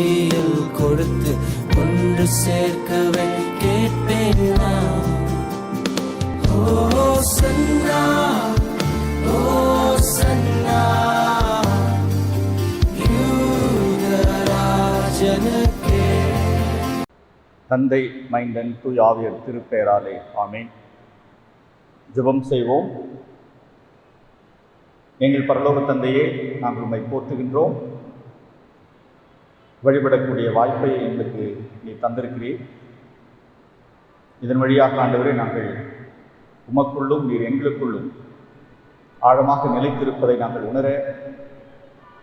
கையில் கொடுத்து ஒன்று சேர்க்கவே கேட்பேன் நான். ஓசன்னா ஓசன்னா யூதராஜனுக்கே. தந்தை, மைந்தன், தூய ஆவியர் திருப்பெயராலே ஆமென். ஜெபம் செய்வோம். எங்கள் பரலோக தந்தையே, நாங்கள் உம்மை போற்றுகின்றோம். வழிபடக்கூடிய வாய்ப்பை எங்களுக்கு நீ தந்திருக்கிறீர். இதன் வழியாக ஆண்டவரே, நாங்கள் உமக்குள்ளும் நீர் எங்களுக்குள்ளும் ஆழமாக நிலைத்திருப்பதை நாங்கள் உணர,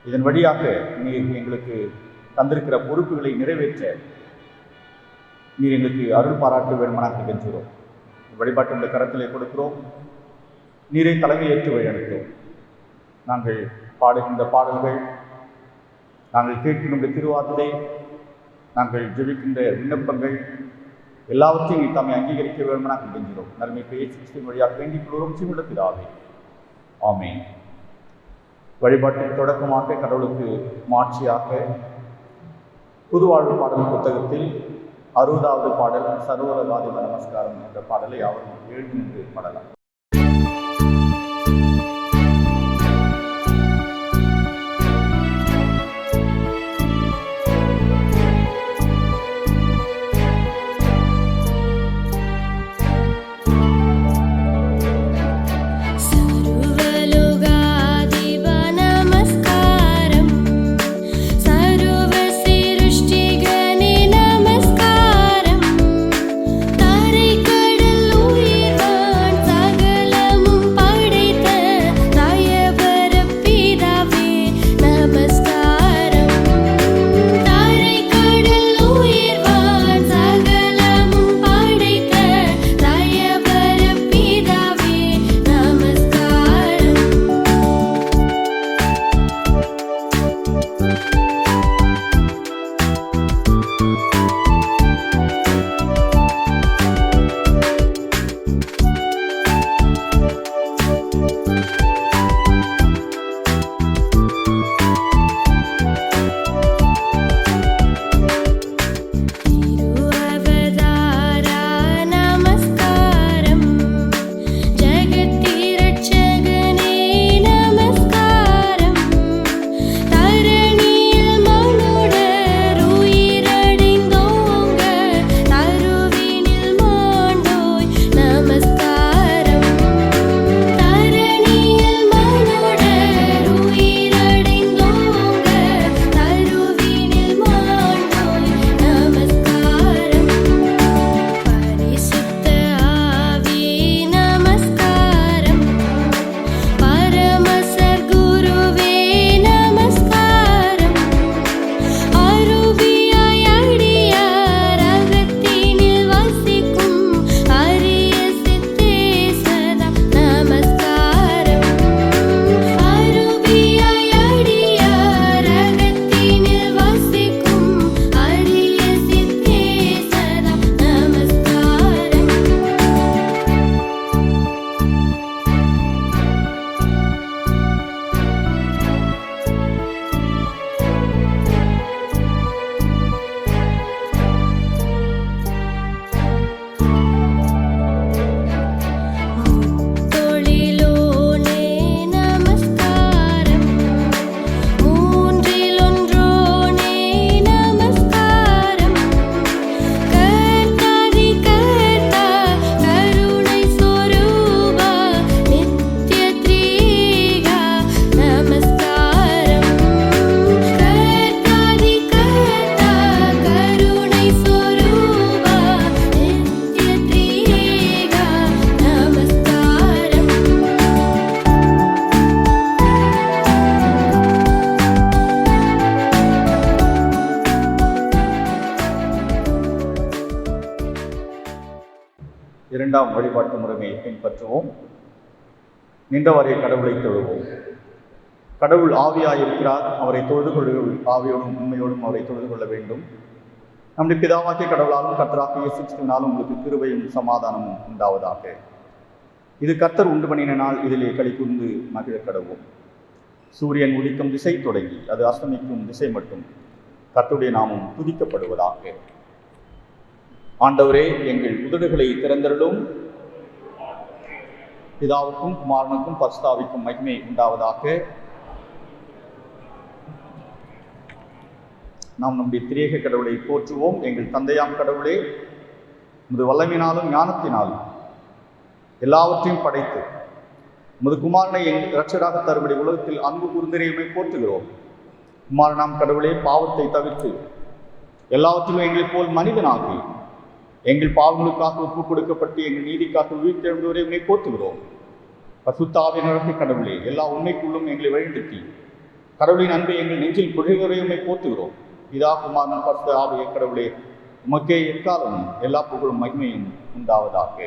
இதன் வழியாக நீர் எங்களுக்கு தந்திருக்கிற பொறுப்புகளை நிறைவேற்ற நீர் எங்களுக்கு அருள் பாராட்ட வேண்டுமானாக கெஞ்சுகிறோம். வழிபாட்டுடைய கரத்திலே கொடுக்கிறோம். நீரை தலைமையேற்று வழிநடத்தும். நாங்கள் பாடுகின்ற பாடல்கள், நாங்கள் கேட்கின்ற திருவார்த்தை, நாங்கள் ஜெபிக்கின்ற விண்ணப்பங்கள் எல்லாவற்றையும் நீ தம்மை அங்கீகரிக்க வேண்டுமென கெஞ்சுகிறோம். நன்மை பேச்சு வழியாக வேண்டிக் கொள்கிறோம். சிமுள்ள பிதாவே ஆமென். வழிபாட்டின் தொடக்கமாக கடவுளுக்கு மாட்சியாக புதுவாழ்வு பாடல் புத்தகத்தில் 60வது பாடல் சர்வலகாதிப நமஸ்காரம் என்ற பாடலை அவரும் எழுதி நின்று பாடலாம். இரண்டாம் வழிபாட்டு முறையை பின்பற்றுவோம். நின்றவரை கடவுளை தொழுவோம். கடவுள் ஆவியாயிருக்கிறார். அவரை தொழுது கொள்ளுங்கள். ஆவியோடும் உண்மையோடும் அவரை தொழுது கொள்ள வேண்டும். நம்முடைய பிதாவாகிய கடவுளாலும் கர்த்தராகிய இயேசு கிறிஸ்துவினாலும் உங்களுக்கு கிருபையும் சமாதானமும் உண்டாவதாக. இது கர்த்தர் உண்டு பண்ணின நாள், இதிலே களி கூர்ந்து மகிழ கடவோம். சூரியன் உதிக்கும் திசை தொடங்கி அது அஸ்தமிக்கும் திசை மட்டும் கர்த்தருடைய நாமம் துதிக்கப்படுவதாக. ஆண்டவரே, எங்கள் உதடுகளை திறந்தருளும். பிதாவுக்கும் குமாரனுக்கும் பரிசுத்தாவிக்கும் மகிமை உண்டாவதாக. நாம் நம்முடைய திரியேக கடவுளை போற்றுவோம். எங்கள் தந்தையாம் கடவுளே, உமது வல்லமையினாலும் ஞானத்தினாலும் எல்லாவற்றையும் படைத்து உமது குமாரனை எங்கள் இரட்சகராக தரும்படி உலகத்தில் அன்பு கூர்ந்தரையுமே போற்றுகிறோம். குமாரனாம் கடவுளே, பாவத்தை தவிர்த்து எல்லாவற்றிலும் எங்களைப் போல் மனிதனாகி எங்கள் பாவங்களுக்காக ஒப்பு கொடுக்கப்பட்டு எங்கள் நீதிக்காக உயிர்த்தெழுந்தவரை போற்றுகிறோம். பரிசுத்த ஆவியானவரே கடவுளே, எல்லா உண்மைக்குள்ளும் எங்களை வழிநடத்தி கடவுளின் அன்பை எங்கள் நெஞ்சில் பொழிவரையுமே போற்றுகிறோம். பிதா குமாரன் பரிசுத்த ஆவிய கடவுளே, உமக்கே எக்காலமும் எல்லா புகழும் மகிமையும் உண்டாவதாக.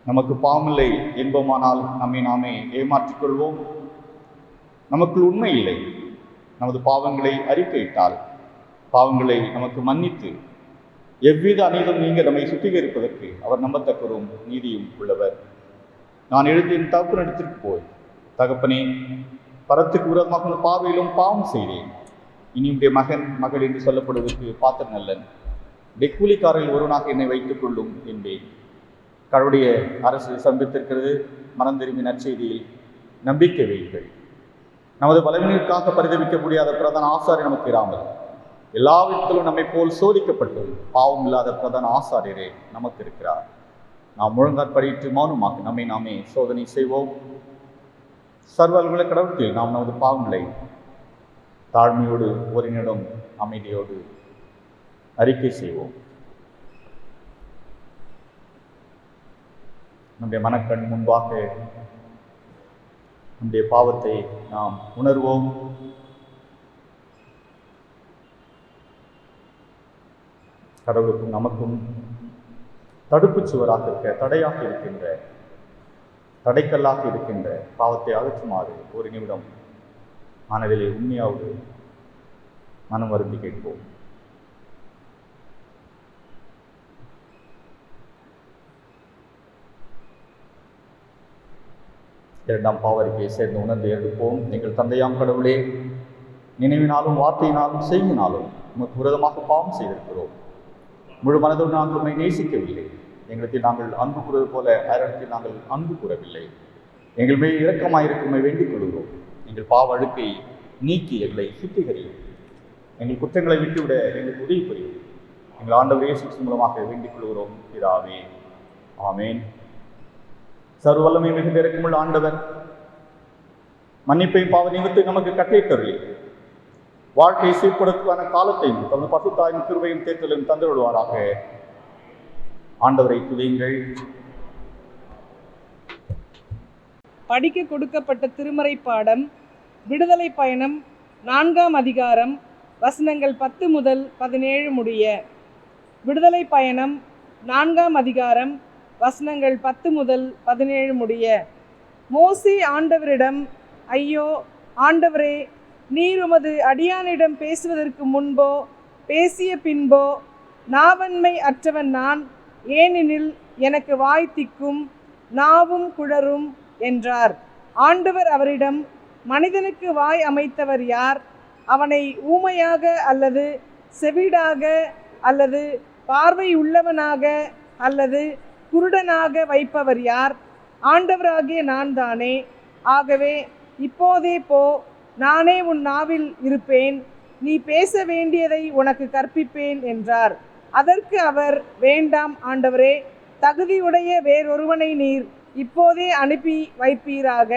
நமக்கு பாவமில்லை என்போமானால் நம்மை நாமே ஏமாற்றிக் கொள்வோம். நமக்குள் உண்மை இல்லை. நமது பாவங்களை அறிக்கையிட்டால் பாவங்களை நமக்கு மன்னித்து எவ்வித அநீதம் நீங்க நம்மை சுத்திகரிப்பதற்கு அவர் நம்பத்தக்கரும் நீதியும் உள்ளவர். நான் எழுதி என் தகப்பனிடத்திற்கு போய், தகப்பனே, பரத்துக்கு விரோதமாக பார்வையிலும் பாவம் செய்தேன். இனியுடைய மகன் மகள் என்று சொல்லப்படுவதற்கு பாத்திரம் நல்லன். கூலிக்காரில் ஒருவனாக என்னை வைத்துக் கொள்ளும் என்பேன். கடவுளுடைய அரசு சம்பித்திருக்கிறது. மனம் திரும்பி நற்செய்தியில் நம்பிக்கை வையுங்கள். நமது பலவீனத்திற்காக பரிதவிக்க முடியாத பிரதான ஆசாரியர் நமக்கு இராமல் எல்லா விதத்திலும் நம்மை போல் சோதிக்கப்பட்டும் பாவம் இல்லாத பிரதான ஆசாரியரே நமக்கு இருக்கிறார். நாம் முழங்காற்படியிட்டு மௌனமாக நம்மை நாமே சோதனை செய்வோம். சர்வல்களை கடவுளத்தில் நாம் நமது பாவங்களை தாழ்மையோடு ஒருங்கிடம் அமைதியோடு அறிக்கை செய்வோம். நம்முடைய மனக்கண் முன்பாக நம்முடைய பாவத்தை நாம் உணர்வோம். கடவுளுக்கும் நமக்கும் தடுப்பு சுவராக இருக்க, தடையாக இருக்கின்ற, தடைக்கல்லாக இருக்கின்ற பாவத்தை அகற்றுமாறு ஒரு நிமிடம் மனதிலே உண்மையாவது மனம் வருந்தி கேட்போம். இரண்டாம் பாவரிக்கையை சேர்ந்து உணர்ந்து எடுப்போம். எங்கள் தந்தையாம் கடவுளே, நினைவினாலும் வார்த்தையினாலும் செய்யினாலும் உமக்கு விரோதமாக பாவம் செய்திருக்கிறோம். முழு மனதோடு நாங்கள் உண்மை நேசிக்கவில்லை. எங்களுக்கு நாங்கள் அன்பு கூறுவது போல அயரிடத்தில் நாங்கள் அன்பு கூறவில்லை. எங்கள் மேல் இரக்கமாயிருக்குமை வேண்டிக் கொள்கிறோம். எங்கள் பாவ அழுக்கை நீக்கி எங்களை சுத்திகரியும். எங்கள் குற்றங்களை விட்டுவிட எங்களுக்கு உதவி புரியும். எங்கள் ஆண்டவர் இயேசு கிறிஸ்து மூலமாக வேண்டிக் கொள்கிறோம் பிதாவே. ஆமேன். சர்வவல்லமை மிகுந்த இரக்கமுள்ள ஆண்டவர் மன்னிப்பை பாவ நிமித்து நமக்கு கட்டளையிட்டருளி வாழ்க்கையை சீர்படுத்துவான காலத்தையும் தமது பசுத்தாயின் கிருபையும் தேர்தலும் தந்து விடுவாராக. ஆண்டவரை துதியுங்கள். படிக்க கொடுக்கப்பட்ட திருமறை பாடம் விடுதலை பயணம் 4ஆம் அதிகாரம் வசனங்கள் 10 முதல் 17 முடிய. விடுதலை பயணம் 4ஆம் அதிகாரம் வசனங்கள் 10 முதல் 17 முடிய. மோசே ஆண்டவரிடம், ஐயோ ஆண்டவரே, நீர் உமது அடியானிடம் பேசுவதற்கு முன்போ பேசிய பின்போ நாவன்மை அற்றவன் நான். ஏனெனில் எனக்கு வாய் திக்கும் நாவும் குழறும் என்றார். ஆண்டவர் அவரிடம், மனிதனுக்கு வாய் அமைத்தவர் யார்? அவனை ஊமையாக அல்லது செவிடாக அல்லது பார்வை உள்ளவனாக அல்லது குருடனாக வைப்பவர் யார்? ஆண்டவராகிய நான் தானே. ஆகவே இப்போதே போ, நானே உன் நாவில் இருப்பேன், நீ பேச வேண்டியதை உனக்கு கற்பிப்பேன் என்றார். அதற்கு அவர், வேண்டாம் ஆண்டவரே, தகுதியுடைய வேறொருவனை நீர் இப்போதே அனுப்பி வைப்பீராக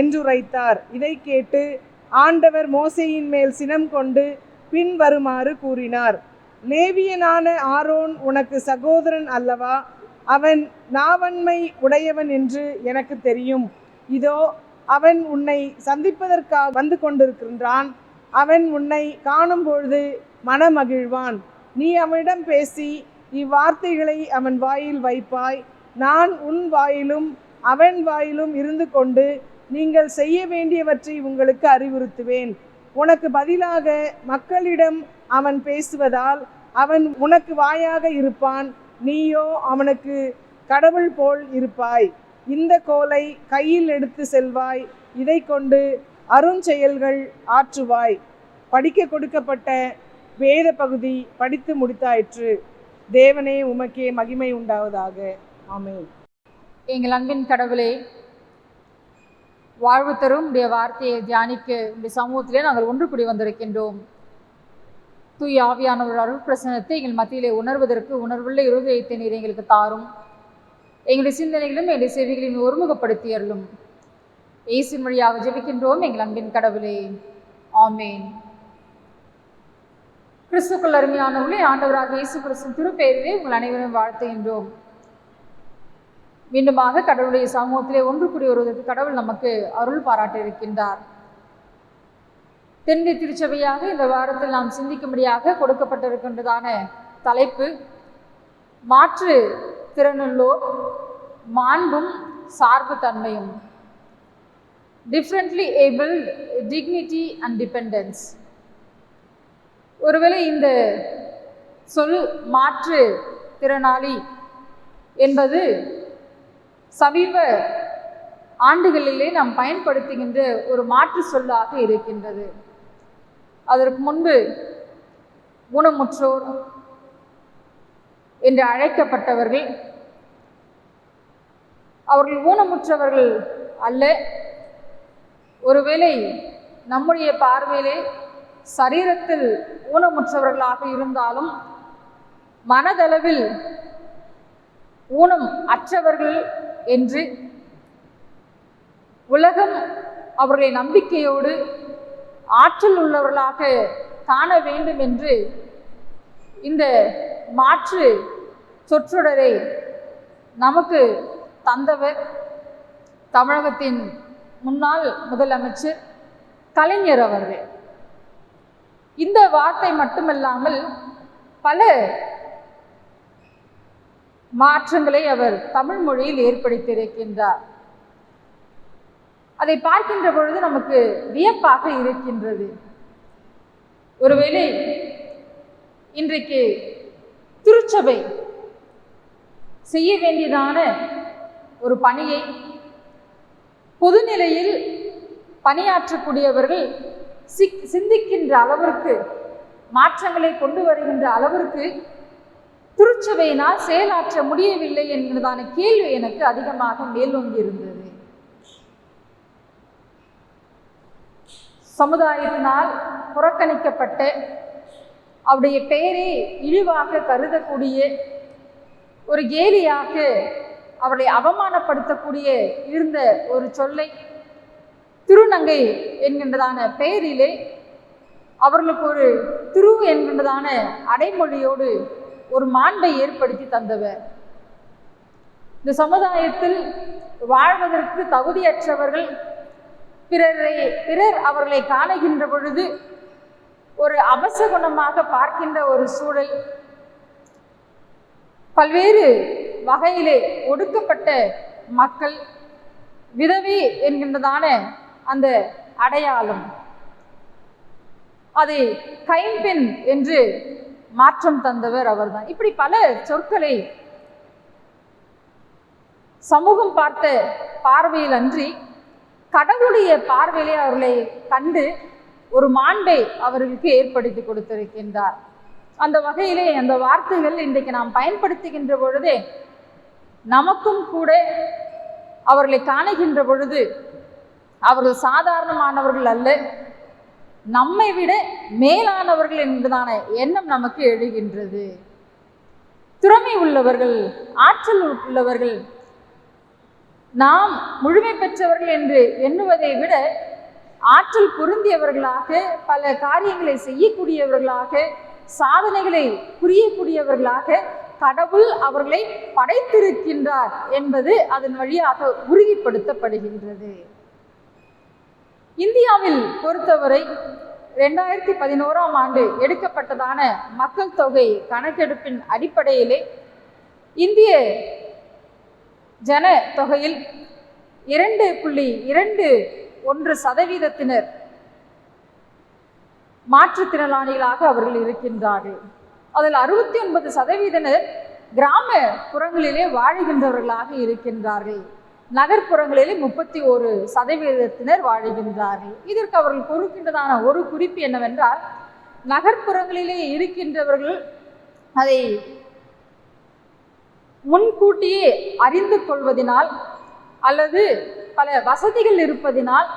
என்றுரைத்தார். இதை கேட்டு ஆண்டவர் மோசேயின் மேல் சினம் கொண்டு பின்வருமாறு கூறினார். லேவியனான ஆரோன் உனக்கு சகோதரன் அல்லவா? அவன் நாவன்மை உடையவன் என்று எனக்கு தெரியும். இதோ அவன் உன்னை சந்திப்பதற்காக வந்து கொண்டிருக்கின்றான். அவன் உன்னை காணும் பொழுது மனமகிழ்வான். நீ அவனிடம் பேசி இவ்வார்த்தைகளை அவன் வாயில் வைப்பாய். நான் உன் வாயிலும் அவன் வாயிலும் இருந்து கொண்டு நீங்கள் செய்ய வேண்டியவற்றை உங்களுக்கு அறிவுறுத்துவேன். உனக்கு பதிலாக மக்களிடம் அவன் பேசுவதால் அவன் உனக்கு வாயாக இருப்பான், நீயோ அவனுக்கு கடவுள் போல் இருப்பாய். இந்த கோலை கையில் எடுத்து செல்வாய், இதை கொண்டு அருஞ்செயல்கள் ஆற்றுவாய். படிக்க கொடுக்கப்பட்ட வேத பகுதி படித்து முடித்தாயிற்று. தேவனே உமக்கே மகிமை உண்டாவதாக. ஆமென். எங்கள் அன்பின் கடவுளே, வாழ்வு தரும் உடைய வார்த்தையை தியானிக்க உடைய சமூகத்திலே நாங்கள் ஒன்று கூடி வந்திருக்கின்றோம். தூய் ஆவியானவர் அருள் பிரசனத்தை எங்கள் மத்தியிலே உணர்வதற்கு உணர்வுள்ள இருதயத்தை நீர் எங்களுக்கு தாரும். எங்களுடைய சிந்தனைகளும் எங்களுடைய செவிகளையும் ஒருமுகப்படுத்தி அருளும். இயேசுவின் வழியாக ஜெபிக்கின்றோம் எங்கள் அன்பின் கடவுளே. ஆமென். கிறிஸ்துக்குள் அருமையானவர்களே, ஆண்டவராக இயேசு கிறிஸ்துவின் திருப்பெயரிலே உங்கள் அனைவரும் வாழ்த்துகின்றோம். மீண்டுமாக கடவுளுடைய சமூகத்திலே ஒன்று கூடி வருவதற்கு கடவுள் நமக்கு அருள் பாராட்ட இருக்கின்றார். தென்னை திருச்சபையாக இந்த வாரத்தில் நாம் சிந்திக்கும்படியாக கொடுக்கப்பட்டிருக்கின்றதான தலைப்பு மாற்று திறனுள்ளோர் மாண்பும் சார்பு தன்மையும். Differently abled, dignity and dependence. ஒருவேளை இந்த சொல் மாற்று திறனாளி என்பது சமீப ஆண்டுகளிலே நாம் பயன்படுத்துகின்ற ஒரு மாற்று சொல்லாக இருக்கின்றது. அதற்கு முன்பு ஊனமுற்றோர் என்று அழைக்கப்பட்டவர்கள் அவர்கள் ஊனமுற்றவர்கள் அல்ல. ஒருவேளை நம்முடைய பார்வையிலே சரீரத்தில் ஊனமுற்றவர்களாக இருந்தாலும் மனதளவில் ஊனம் அற்றவர்கள் என்று உலகம் அவர்களை நம்பிக்கையோடு ஆற்றல் உள்ளவர்களாக காண வேண்டும் என்று இந்த மாற்று சொற்றொடரை நமக்கு தந்தவர் தமிழகத்தின் முன்னாள் முதலமைச்சர் கலைஞர் அவர்கள். இந்த வார்த்தை மட்டுமல்லாமல் பல மாற்றங்களை அவர் தமிழ் மொழியில் ஏற்படுத்தியிருக்கின்றார். அதை பார்க்கின்ற பொழுது நமக்கு வியப்பாக இருக்கின்றது. ஒருவேளை இன்றைக்கு திருச்சபை செய்ய வேண்டியதான ஒரு பணியை பொதுநிலையில் பணியாற்றக்கூடியவர்கள் சிந்திக்கின்ற அளவிற்கு, மாற்றங்களை கொண்டு வருகின்ற அளவிற்கு திருச்சபையினால் செயலாற்ற முடியவில்லை என்கிறதான கேள்வி எனக்கு அதிகமாக மேலோங்கி இருந்தது. சமுதாயத்தினால் புறக்கணிக்கப்பட்ட, அவருடைய பெயரை இழிவாக கருதக்கூடிய, ஒரு கேலியாக அவர்களை அவமானப்படுத்தக்கூடிய இருந்த ஒரு சொல்லை திருநங்கை என்கின்றதான பெயரிலே அவர்களுக்கு ஒரு திரு என்கின்றதான அடைமொழியோடு ஒரு மாண்பை ஏற்படுத்தி தந்தவர். இந்த சமுதாயத்தில் வாழ்வதற்கு தகுதியற்றவர்கள் பிறர் அவர்களை காணுகின்ற பொழுது ஒரு அபசகுணமாக பார்க்கின்ற ஒரு சூழல், பல்வேறு வகையிலே ஒடுக்கப்பட்ட மக்கள், விதவை என்கின்றதான அந்த அடையாளம், அதை கைம்பெண் என்று மாற்றம் தந்தவர் அவர்தான். இப்படி பல சொற்களை சமூகம் பார்த்த பார்வையில் அன்றி கடவுளுடைய பார்வையிலே அவர்களை கண்டு ஒரு மாண்பை அவர்களுக்கு ஏற்படுத்தி கொடுத்திருக்கின்றார். அந்த வகையிலே அந்த வார்த்தைகள் இன்றைக்கு நாம் பயன்படுத்துகின்ற பொழுதே நமக்கும் கூட அவர்களை காணுகின்ற பொழுது அவர்கள் சாதாரணமானவர்கள் அல்ல, நம்மை விட மேலானவர்கள் என்பதான எண்ணம் நமக்கு எழுகின்றது. திறமை உள்ளவர்கள், ஆற்றல் உள்ளவர்கள், நாம் முழுமை பெற்றவர்கள் என்று எண்ணுவதை விட ஆற்றல் பொருந்தியவர்களாக, பல காரியங்களை செய்யக்கூடியவர்களாக, சாதனைகளை புரியக்கூடியவர்களாக கடவுள் அவர்களை படைத்திருக்கின்றார் என்பது அதன் வழியாக உறுதிப்படுத்தப்படுகின்றது. இந்தியாவில் பொறுத்தவரை 2011ஆம் ஆண்டு எடுக்கப்பட்டதான மக்கள் தொகை கணக்கெடுப்பின் அடிப்படையிலே இந்திய ஜன தொகையில் 2.21% மாற்றுத்திறனாளிகளாக அவர்கள் இருக்கின்றார்கள். அதில் 69% கிராம புறங்களிலே வாழுகின்றவர்களாக இருக்கின்றார்கள். நகர்ப்புறங்களிலே 31% வாழுகின்றார்கள். இதற்கு அவர்கள் கொடுக்கின்றதான ஒரு குறிப்பு என்னவென்றால், நகர்ப்புறங்களிலே இருக்கின்றவர்கள் அதை முன்கூட்டியே அறிந்து கொள்வதினால் அல்லது பல வசதிகள் இருப்பதினால்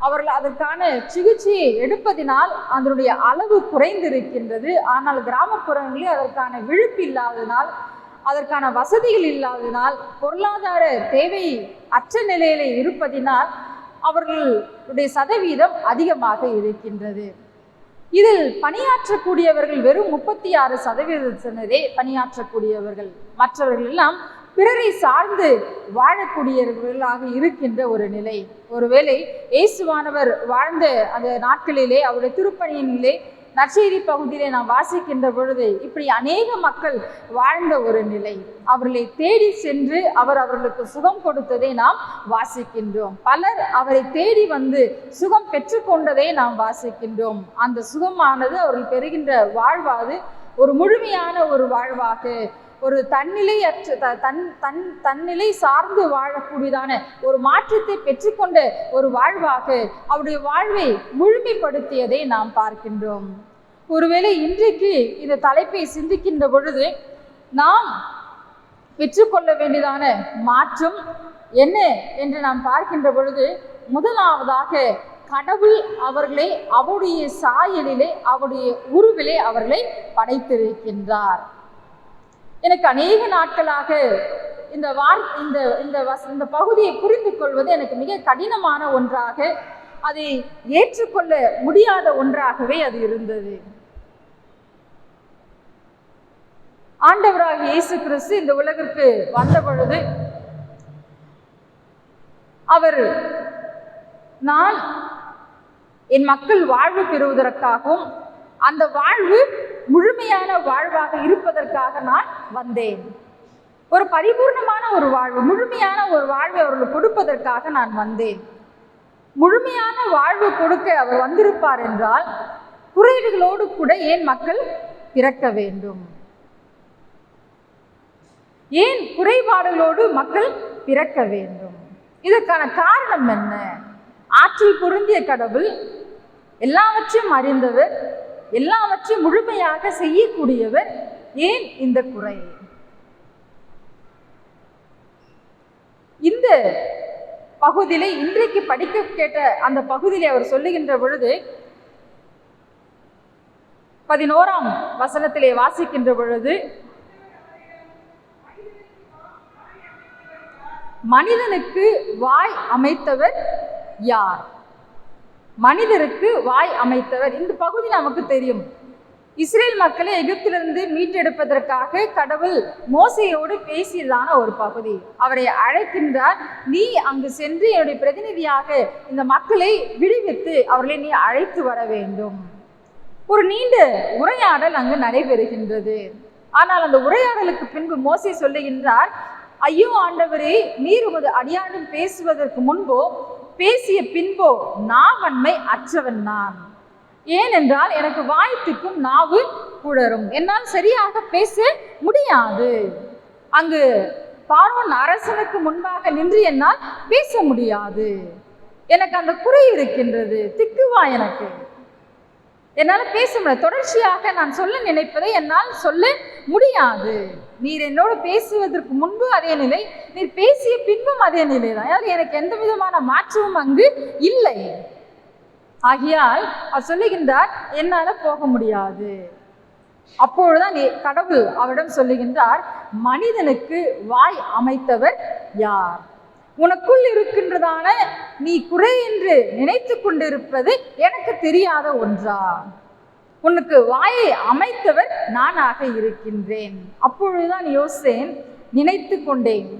அவர்கள் அதற்கான சிகிச்சையை எடுப்பதினால் அதனுடைய அளவு குறைந்திருக்கின்றது. ஆனால் கிராமப்புறங்களில் அதற்கான விழிப்பு இல்லாததினால், அதற்கான வசதிகள் இல்லாததினால், பொருளாதார தேவை அற்ற நிலையில இருப்பதினால் அவர்களுடைய சதவீதம் அதிகமாக இருக்கின்றது. இதில் பணியாற்றக்கூடியவர்கள் வெறும் 36% பணியாற்றக்கூடியவர்கள். மற்றவர்கள் எல்லாம் பிறரை சார்ந்து வாழக்கூடியவர்களாக இருக்கின்ற ஒரு நிலை. ஒருவேளை இயேசுவானவர் வாழ்ந்த அந்த நாட்களிலே, அவருடைய திருப்பணியிலே, நற்செய்தி பகுதியிலே நாம் வாசிக்கின்ற பொழுது இப்படி அநேக மக்கள் வாழ்ந்த ஒரு நிலை. அவர்களை தேடி சென்று அவர்களுக்கு சுகம் கொடுத்ததை நாம் வாசிக்கின்றோம். பலர் அவரை தேடி வந்து சுகம் பெற்றுக்கொண்டதை நாம் வாசிக்கின்றோம். அந்த சுகமானது அவர்கள் பெறுகின்ற வாழ்வாது ஒரு முழுமையான ஒரு வாழ்வாக, ஒரு தன்னிலை சார்ந்து வாழக்கூடியதான ஒரு மாற்றத்தை பெற்றுக்கொண்ட ஒரு வாழ்வாக அவருடைய வாழ்வை முழுமைப்படுத்தியதை நாம் பார்க்கின்றோம். ஒருவேளை இன்றைக்கு இந்த தலைப்பை சிந்திக்கின்ற பொழுது நாம் பெற்றுக்கொள்ள வேண்டியதான மாற்றம் என்ன என்று நாம் பார்க்கின்ற பொழுது, முதலாவதாக கடவுள் அவர்களை அவருடைய சாயலிலே, அவருடைய உருவிலே அவர்களை படைத்திருக்கின்றார். எனக்கு அநேக நாட்களாக இந்த பகுதியை புரிந்து கொள்வது எனக்கு மிக கடினமான ஒன்றாக, அதை ஏற்றுக்கொள்ள முடியாத ஒன்றாகவே அது இருந்தது. ஆண்டவராகிய இயேசு கிறிஸ்து இந்த உலகிற்கு வந்த பொழுது அவர், நான் என் மக்கள் வாழ்வு பெறுவதற்காகவும் அந்த வாழ்வு முழுமையான வாழ்வாக இருப்பதற்காக நான் வந்தேன். ஒரு பரிபூர்ணமான ஒரு வாழ்வு, முழுமையான ஒரு வாழ்வை அவர்களுக்கு கொடுப்பதற்காக நான் வந்தேன். முழுமையான வாழ்வு கொடுக்க அவர் வந்திருப்பார் என்றால் குறைவுகளோடு கூட ஏன் மக்கள் பிறக்க வேண்டும்? ஏன் குறைபாடுகளோடு மக்கள் பிறக்க வேண்டும்? இதற்கான காரணம் என்ன? ஆற்றல் பொருந்திய கடவுள், எல்லாவற்றையும் அறிந்தவர், எல்லாவற்றையும் முழுமையாக செய்யக்கூடியவர், ஏன் இந்த குறை? இந்த பகுதியிலே இன்றைக்கு படிக்க கேட்ட அந்த பகுதியிலே அவர் சொல்லுகின்ற பொழுது 11ஆம் வசனத்திலே வாசிக்கின்ற பொழுது, மனிதனுக்கு வாய் அமைத்தவர் யார்? மனிதருக்கு வாய் அமைத்தவர். இந்த பகுதி நமக்கு தெரியும். இஸ்ரேல் மக்களை எகிப்திலிருந்து மீட்டெடுப்பதற்காக கடவுள் மோசேயோடு பேசியதான ஒரு பகுதி. அவரை அழைக்கின்றார், நீ அங்கு சென்று என்னுடைய பிரதிநிதியாக இந்த மக்களை விடுவித்து அவர்களை நீ அழைத்து வர வேண்டும். ஒரு நீண்ட உரையாடல் அங்கு நடைபெறுகின்றது. ஆனால் அந்த உரையாடலுக்கு பின்பு மோசே சொல்லுகின்றார், ஐயோ ஆண்டவரே, நீர் உமது அடியானும் பேசுவதற்கு முன்போ பேசிய பின்போ நாவன்மை அற்றவன் நான். ஏனென்றால் எனக்கு வாய்த்துக்கும் நாவு குளறும், என்னால் சரியாக பேச முடியாது. அங்கு பார்வோன் அரசனுக்கு முன்பாக நின்று என்னால் பேச முடியாது. எனக்கு அந்த குறை இருக்கின்றது, திக்குவா எனக்கு, என்னால் பேச முடியாது. தொடர்ச்சியாக நான் சொல்ல நினைப்பதை என்னால் சொல்ல முடியாது. நீர் என்னோடு பேசுவதற்கு முன்பு அதே நிலை, நீர் பேசிய பின்பும் அதே நிலை தான். அதாவது எனக்கு எந்த விதமான மாற்றமும் அங்கு இல்லை. ஆகையால் அவர் சொல்லுகின்றார், என்னால போக முடியாது. அப்பொழுதுதான் கடவுள் அவரிடம் சொல்லுகின்றார், மனிதனுக்கு வாய் அமைத்தவர் யார்? உனக்குள் இருக்கின்றதான நீ குறை என்று நினைத்து கொண்டிருப்பது எனக்கு தெரியாத ஒன்றா? உனக்கு வாயை அமைத்தவர் நானாக இருக்கின்றேன். அப்பொழுதுதான் யோசேன் நினைத்து கொண்டேன்,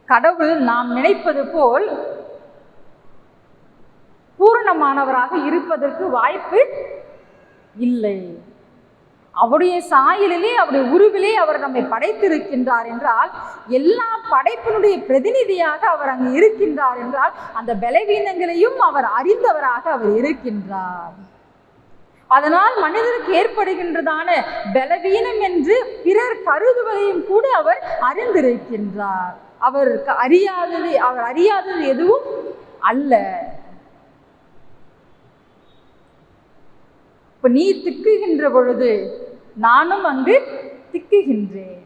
கடவுள் நாம் நினைப்பது போல் பூரணமானவராக இருப்பதற்கு வாய்ப்பு இல்லை. அவருடைய சாயலிலே, அவருடைய உருவிலே அவர் நம்மை படைத்திருக்கின்றார் என்றால், எல்லா படைப்பினுடைய பிரதிநிதியாக அவர் அங்கு இருக்கின்றார் என்றால், அந்த பலவீனங்களையும் அவர் அறிந்தவராக அவர் இருக்கின்றார். அதனால் மனிதனுக்கு ஏற்படுகின்றதான பலவீனம் என்று பிறர் கருதுவதையும் கூட அவர் அறிந்திருக்கின்றார். அவர் அறியாதது எதுவும் அல்ல. இப்ப நீ திக்குகின்ற பொழுது நானும் அங்கு திக்குகின்றேன்.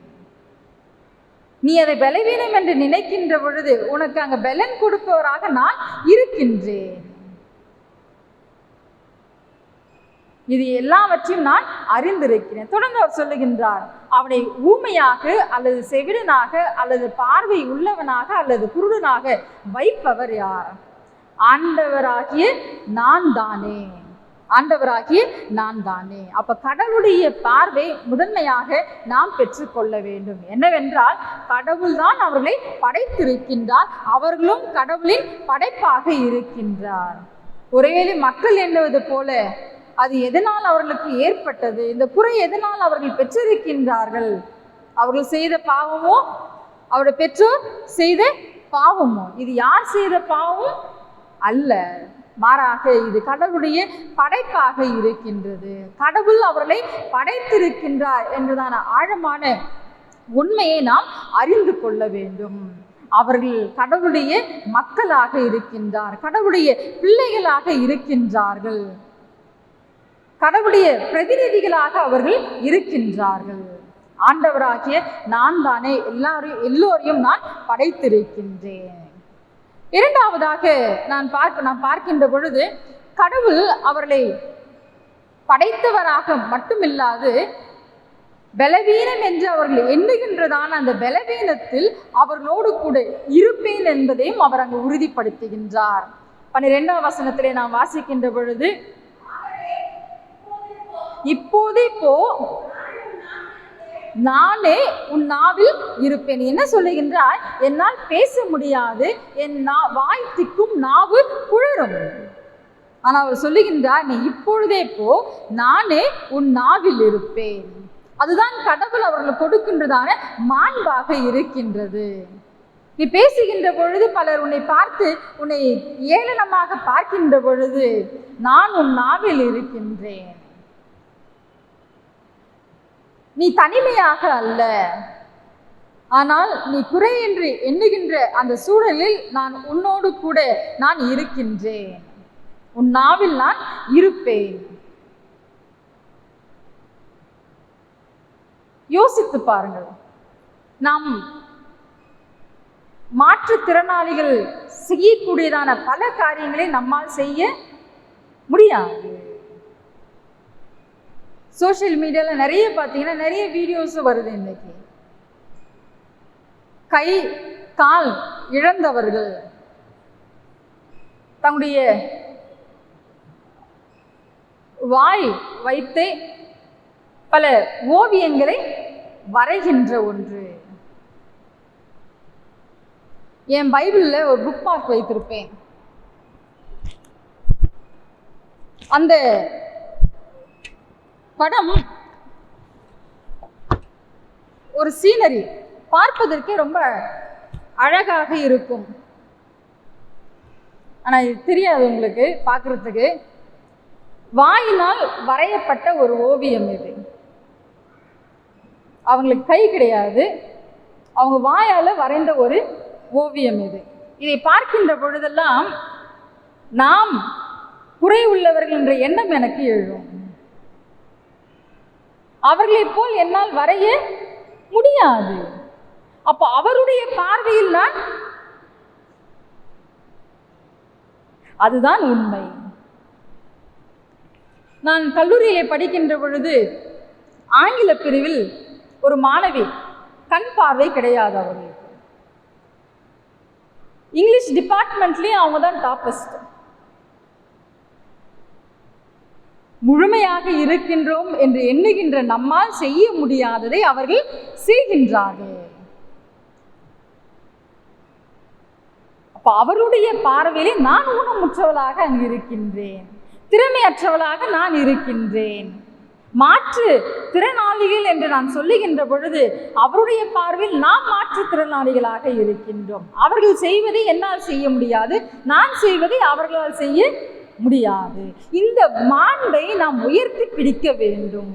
நீ அதை பலவீனம் என்று நினைக்கின்ற பொழுது உனக்கு அங்க பலன் கொடுப்பவராக நான் இருக்கின்றேன். இது எல்லாவற்றையும் நான் அறிந்திருக்கிறேன். தொடர்ந்து அவர் சொல்லுகின்றார், அவனை ஊமையாக அல்லது செவிடனாக அல்லது பார்வை உள்ளவனாக அல்லது குருடனாக வைப்பவர் யார்? ஆண்டவராகிய நான் தானே. ஆண்டவராகிய நான் தானே. அப்ப கடவுளுடைய பார்வை முதன்மையாக நாம் பெற்றுக்கொள்ள வேண்டும். என்னவென்றால் கடவுள் தான் அவர்களை படைத்திருக்கின்றார், அவர்களும் கடவுளின் படைப்பாக இருக்கின்றார். ஒருவேளை மக்கள் எண்ணுவது போல அது எதனால் அவர்களுக்கு ஏற்பட்டது, இந்த குறை எதனால் அவர்கள் பெற்றிருக்கின்றார்கள், அவர்கள் செய்த பாவமோ அவருடைய பெற்றோர் செய்த பாவமோ? இது யார் செய்த பாவம் அல்ல, மாறாக இது கடவுளுடைய படைப்பாக இருக்கின்றது. கடவுள் அவர்களை படைத்திருக்கின்றார் என்பதான ஆழமான உண்மையை நாம் அறிந்து கொள்ள வேண்டும். அவர்கள் கடவுளுடைய மக்களாக இருக்கின்றார், கடவுளுடைய பிள்ளைகளாக இருக்கின்றார்கள், கடவுளுடைய பிரதிநிதிகளாக அவர்கள் இருக்கின்றார்கள். ஆண்டவராகிய நான் தானே எல்லோரையும் நான் படைத்திருக்கின்றேன். இரண்டாவதாக நான் பார்க்கின்ற பொழுது கடவுள் அவர்களை படைத்தவராக மட்டுமில்லாது பலவீனம் என்று அவர்கள் எண்ணுகின்றதான அந்த பலவீனத்தில் அவர்களோடு கூட இருப்பேன் என்பதையும் அவர் அங்கு உறுதிப்படுத்துகின்றார். 12ஆம் வசனத்திலே நாம் வாசிக்கின்ற பொழுது, இப்போதே போ, நானே உன் நாவில் இருப்பேன். என்ன சொல்லுகின்றார்? என்னால் பேச முடியாது, என் வாய் திக்கும், நாவு குழறும். ஆனால் அவர் சொல்லுகின்றார், நீ இப்பொழுதே போ, நானே உன் நாவில் இருப்பேன். அதுதான் கடவுள் அவர்கள் கொடுக்கின்றதான மாண்பாக இருக்கின்றது. நீ பேசுகின்ற பொழுது பலர் உன்னை பார்த்து உன்னை ஏளனமாக பார்க்கின்ற பொழுது நான் உன் நாவில் இருக்கின்றேன். நீ தனிமையாக அல்ல, ஆனால் நீ குறை என்று எண்ணுகின்ற அந்த சூழலில் நான் உன்னோடு கூட நான் இருக்கின்றேன், உன் நாவில் நான் இருப்பேன். யோசித்து பாருங்கள், நாம் மாற்றுத்திறனாளிகள் செய்யக்கூடியதான பல காரியங்களை நம்மால் செய்ய முடியாது. சோஷியல் மீடியாவில் நிறைய பார்த்தீங்கன்னா நிறைய வீடியோஸ் வருது. இன்னைக்கு கை கால் இழந்தவர்கள் தங்களுடைய வாய் வைத்து பல ஓவியங்களை வரைகின்ற ஒன்று. என் பைபிளில் ஒரு புக் மார்க் வைத்திருப்பேன். அந்த படம் ஒரு சீனரி, பார்ப்பதற்கே ரொம்ப அழகாக இருக்கும். ஆனால் இது தெரியாது உங்களுக்கு பார்க்கறதுக்கு. வாயினால் வரையப்பட்ட ஒரு ஓவியம் இது. அவங்களுக்கு கை கிடையாது, அவங்க வாயால் வரைந்த ஒரு ஓவியம் இது. இதை பார்க்கின்ற பொழுதெல்லாம் நாம் குறை உள்ளவர்கள் என்ற எண்ணம் எனக்கு எழும். அவர்களைப் போல் என்னால் வரைய முடியாது. அப்போ அவருடைய பார்வையில் நான், அதுதான் உண்மை. நான் கல்லூரியிலே படிக்கின்ற பொழுது ஆங்கில பிரிவில் ஒரு மாணவி, கண் பார்வை கிடையாது அவர்களுக்கு. இங்கிலீஷ் டிபார்ட்மெண்ட்லேயும் அவங்க தான் டாப்பஸ்ட். முழுமையாக இருக்கின்றோம் என்று எண்ணுகின்ற நம்மால் செய்ய முடியாததை அவர்கள் செய்கின்றார்கள். அப்ப அவருடைய பார்வையிலே நான் ஊனமுற்றவளாக அங்கு இருக்கின்றேன், திறமையற்றவளாக நான் இருக்கின்றேன். மாற்று திறனாளிகள் என்று நான் சொல்லுகின்ற பொழுது அவருடைய பார்வையில் நாம் மாற்றுத்திறனாளிகளாக இருக்கின்றோம். அவர்கள் செய்வதை என்னால் செய்ய முடியாது, நான் செய்வதை அவர்களால் செய்ய முடியாது. இந்த மாண்பை நாம் உயர்த்தி பிடிக்க வேண்டும்.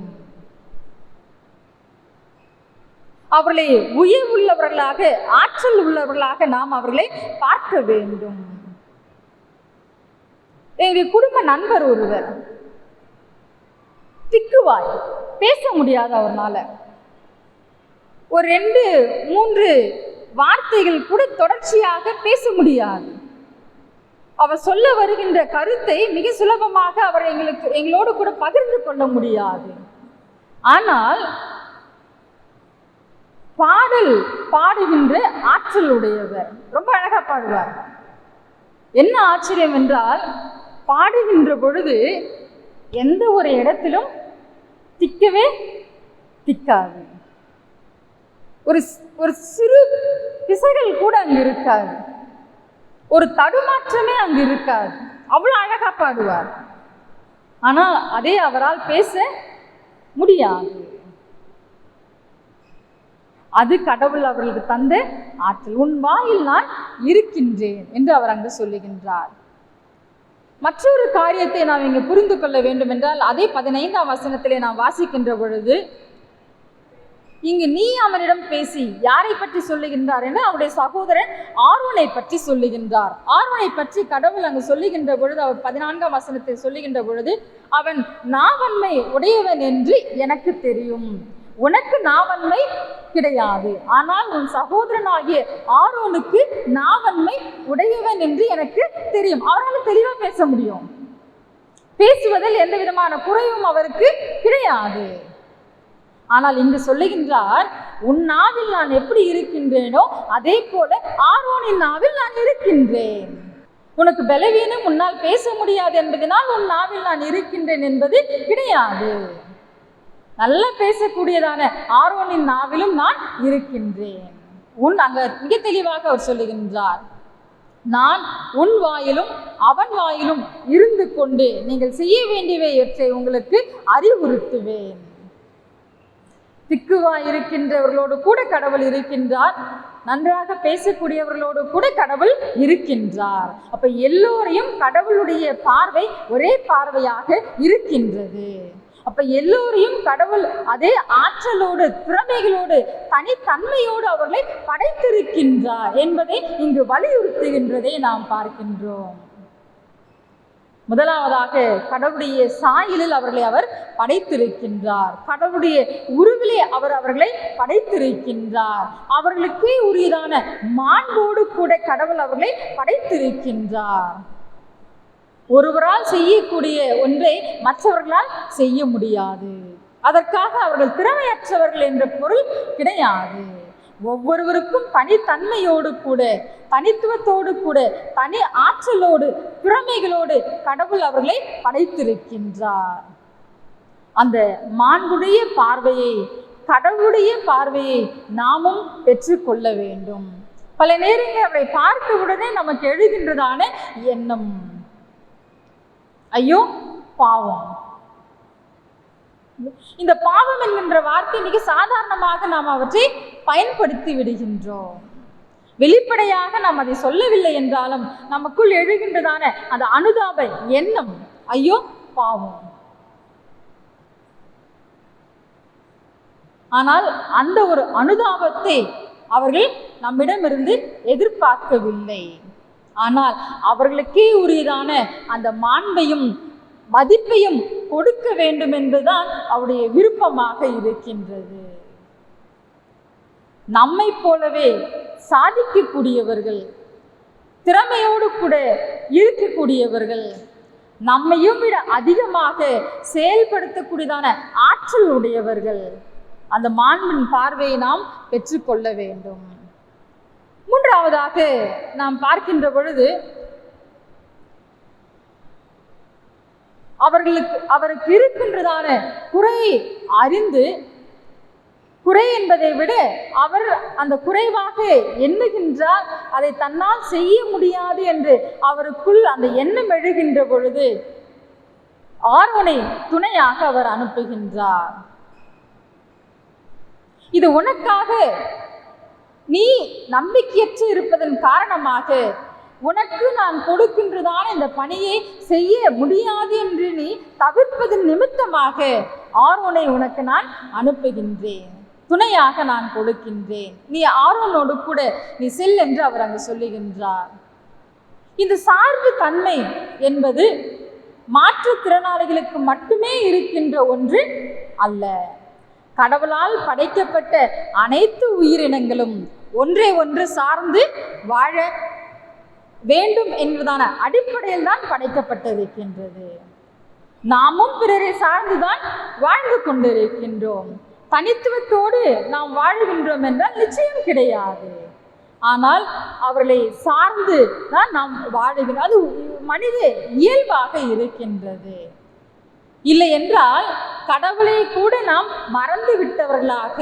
அவர்களை உயிர் உள்ளவர்களாக, ஆற்றல் உள்ளவர்களாக நாம் அவர்களை பார்க்க வேண்டும். எங்களுடைய குடும்ப நண்பர் ஒருவர் திக்குவாய், பேச முடியாது. அவர்னால ஒரு 2-3 வார்த்தைகள் கூட தொடர்ச்சியாக பேச முடியாது. அவர் சொல்ல வருகின்ற கருத்தை மிக சுலபமாக அவர் எங்களோடு கூட பகிர்ந்து கொள்ள முடியாது. ஆனால் பாடல் பாடுகின்ற ஆற்றல் உடையவர், ரொம்ப அழகா பாடுவார். என்ன ஆச்சரியம் என்றால், பாடுகின்ற பொழுது எந்த ஒரு இடத்திலும் திக்கவே திக்காது. ஒரு சிறு பிசைகள் கூட அங்கு இருக்காது. ஒரு தடுமாற்றமே அங்கு இருக்காது. அவ்வளவு அழகா பாடுவார். ஆனால் அதே அவரால் பேச முடியாது. அது கடவுள் அவர்களுக்கு தந்த ஆற்றல். உன் வாயில் நான் இருக்கின்றேன் என்று அவர் அங்கு சொல்லுகின்றார். மற்றொரு காரியத்தை நாம் இங்கு புரிந்து கொள்ள வேண்டும் என்றால், அதே 15ஆம் வசனத்திலே நாம் வாசிக்கின்ற பொழுது, இங்கு நீ அவனிடம் பேசி யாரை பற்றி சொல்லுகின்றார் என அவருடைய சகோதரன் ஆரோனை பற்றி சொல்லுகின்றார். ஆரோனை பற்றி கடவுள் அங்கு சொல்லுகின்ற பொழுது, அவர் 14ஆம் வசனத்தில் சொல்லுகின்ற பொழுது, அவன் நாவன்மை உடையவன் என்று எனக்கு தெரியும், உனக்கு நாவன்மை கிடையாது, ஆனால் உன் சகோதரனாகிய ஆரோனுக்கு நாவன்மை உடையவன் என்று எனக்கு தெரியும். அவரால் தெளிவா பேச முடியும். பேசுவதில் எந்த விதமான குறைவும் அவருக்கு கிடையாது. ஆனால் இங்கு சொல்லுகின்றார், உன் நாவில் நான் எப்படி இருக்கின்றேனோ அதே போல ஆரோனின் நாவில் நான் இருக்கின்றேன். உனக்கு பலவீனம், உன்னால் பேச முடியாது என்பதனால் உன் நாவில் நான் இருக்கின்றேன் என்பது கிடையாது. நல்லா பேசக்கூடியதான ஆரோனின் நாவிலும் நான் இருக்கின்றேன். அங்க மிக தெளிவாக அவர் சொல்லுகின்றார், நான் உன் வாயிலும் அவன் வாயிலும் இருந்து கொண்டு நீங்கள் செய்ய வேண்டியவற்றை உங்களுக்கு அறிவுறுத்துவேன். திக்குவாய் இருக்கின்றவர்களோடு கூட கடவுள் இருக்கின்றார். நன்றாக பேசக்கூடியவர்களோடு கூட கடவுள் இருக்கின்றார். அப்ப எல்லோரையும் கடவுளுடைய பார்வை ஒரே பார்வையாக இருக்கின்றது. அப்ப எல்லோரையும் கடவுள் அதே ஆற்றலோடு, திறமைகளோடு, தனித்தன்மையோடு அவர்களை படைத்திருக்கின்றார் என்பதை இங்கு வலியுறுத்துகின்றதை நாம் பார்க்கின்றோம். முதலாவதாக கடவுளுடைய சாயலில் அவர்களை அவர் படைத்திருக்கின்றார். கடவுளுடைய உருவிலே அவர்களை படைத்திருக்கின்றார். அவர்களுக்கே உரியதான மாண்போடு கூட கடவுள் அவர்களை படைத்திருக்கின்றார். ஒருவரால் செய்யக்கூடிய ஒன்றை மற்றவர்களால் செய்ய முடியாது. அதற்காக அவர்கள் திறமையற்றவர்கள் என்ற பொருள் கிடையாது. ஒவ்வொருவருக்கும் தனித்தன்மையோடு கூட, தனித்துவத்தோடு கூட, தனி ஆற்றலோடு, திறமைகளோடு கடவுள் அவர்களை படைத்திருக்கின்றார். அந்த மாண்புடைய பார்வையை, கடவுளுடைய பார்வையை நாமும் பெற்றுக்கொள்ள வேண்டும். பல நேரங்களில் அவரை பார்த்த உடனே நமக்கு எழுகின்றதான எண்ணம், ஐயோ பாவம். இந்த பாவம் என்கின்ற வார்த்தை மிக சாதாரணமாக நாம் அவற்றை பயன்படுத்தி விடுகின்றோம். வெளிப்படையாக நாம் அதை சொல்லவில்லை என்றாலும் நமக்குள் எழுகின்றதான அந்த அனுதாப எண்ணம், ஐயோ பாவம். ஆனால் அந்த ஒரு அனுதாபத்தை அவர்கள் நம்மிடமிருந்து எதிர்பார்க்கவில்லை. ஆனால் அவர்களுக்கே உரியதான அந்த மாண்பையும் மதிப்பையும் கொடுக்க வேண்டும் என்பதுதான் அவருடைய விருப்பமாக இருக்கின்றது. நம்மை போலவே சாதிக்கக்கூடியவர்கள், திறமையோடு கூட இருக்கக்கூடியவர்கள், நம்மையும் விட அதிகமாக செயல்படுத்தக்கூடியதான ஆற்றல் உடையவர்கள், அந்த மாண்பின் பார்வையை நாம் பெற்றுக்கொள்ள வேண்டும். மூன்றாவதாக நாம் பார்க்கின்ற பொழுது, அவருக்கு இருக்கின்றதான குறையை அறிந்து, குறை என்பதை விட அவர் அந்த குறைவாக எண்ணுகின்றார், அதை தன்னால் செய்ய முடியாது என்று அவருக்குள் அந்த எண்ணம் எழுகின்ற பொழுது ஆரோனை துணையாக அவர் அனுப்புகின்றார். இது உனக்காக, நீ நம்பிக்கையற்று இருப்பதன் காரணமாக உனக்கு நான் கொடுக்கின்றதான இந்த பணியை செய்ய முடியாது என்று நீ தவிர்ப்பதன் நிமித்தமாக ஆரோனை உனக்கு நான் அனுப்புகின்றேன். துணையாக நான் கொடுக்கின்றேன், நீ ஆரோனோடு கூட நீ செல் என்று அவர் அங்கு சொல்லுகின்றார். இந்த சார்பு தன்மை என்பது மாற்றுத்திறனாளிகளுக்கு மட்டுமே இருக்கின்ற ஒன்று அல்ல. கடவுளால் படைக்கப்பட்ட அனைத்து உயிரினங்களும் ஒன்றை ஒன்று சார்ந்து வாழ வேண்டும் என்பதான அடிப்படையில் தான் படைக்கப்பட்டிருக்கின்றது. நாமும் பிறரை சார்ந்துதான் வாழ்ந்து கொண்டிருக்கின்றோம். தனித்துவத்தோடு நாம் வாழுகின்றோம் என்றால் நிச்சயம் கிடையாது. ஆனால் அவர்களை சார்ந்து தான் நாம் வாழுகின்றோம். அது மனித இயல்பாக இருக்கின்றது. இல்லை என்றால் கடவுளை கூட நாம் மறந்து விட்டவர்களாக,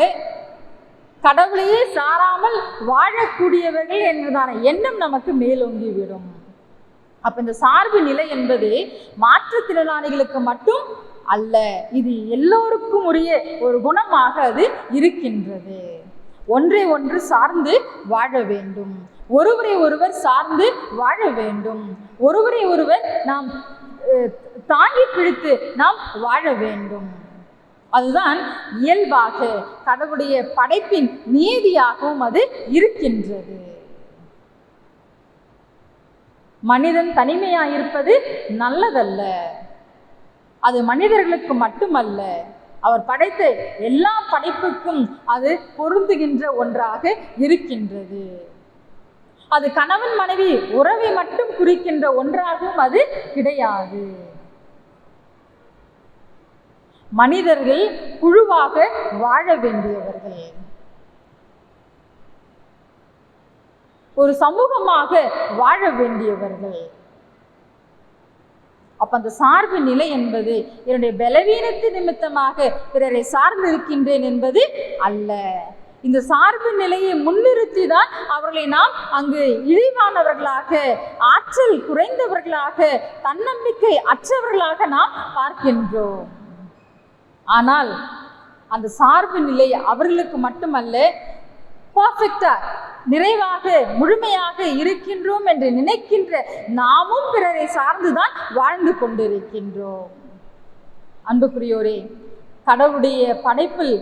கடவுளையே சாராமல் வாழக்கூடியவர்கள் என்பதான எண்ணம் நமக்கு மேலோங்கிவிடும். அப்ப இந்த சார்பு நிலை என்பது மாற்றுத்திறனாளிகளுக்கு மட்டும் அல்ல, இது எல்லோருக்கும் உரிய ஒரு குணமாக அது இருக்கின்றது. ஒன்றை ஒன்று சார்ந்து வாழ வேண்டும், ஒருவரை ஒருவர் சார்ந்து வாழ வேண்டும், ஒருவரை ஒருவர் நாம் தாங்கி பிடித்து நாம் வாழ வேண்டும். அதுதான் இயல்பாக கடவுளுடைய படைப்பின் நீதியாகவும் அது இருக்கின்றது. மனிதன் தனிமையாயிருப்பது நல்லதல்ல. அது மனிதர்களுக்கு மட்டுமல்ல, அவர் படைத்த எல்லா படைப்புக்கும் அது பொருந்துகின்ற ஒன்றாக இருக்கின்றது. அது கணவன் மனைவி உறவை மட்டும் குறிக்கின்ற ஒன்றாகவும் அது கிடையாது. மனிதர்கள் குழுவாக வாழ வேண்டியவர்கள், ஒரு சமூகமாக வாழ வேண்டியவர்கள். அப்ப அந்த சார்பு நிலை என்பது என்னுடைய பலவீனத்து நிமித்தமாக பிறரை சார்ந்து இருக்கின்றேன் என்பது அல்ல. இந்த சார்பு நிலையை முன்னிறுத்தி தான் அவர்களை நாம் அங்கு இழிவானவர்களாக, ஆற்றல் குறைந்தவர்களாக, தன்னம்பிக்கை அற்றவர்களாக நாம் பார்க்கின்றோம். ஆனால் அந்த சார்பு நிலை அவர்களுக்கு மட்டுமல்ல, பர்ஃபெக்டா நிறைவாக முழுமையாக இருக்கின்றோம் என்று நினைக்கின்ற நாமும் பிறரை சார்ந்துதான் வாழ்ந்து கொண்டிருக்கின்றோம். அன்புக்குரியோரே, கடவுளுடைய படைப்பில்,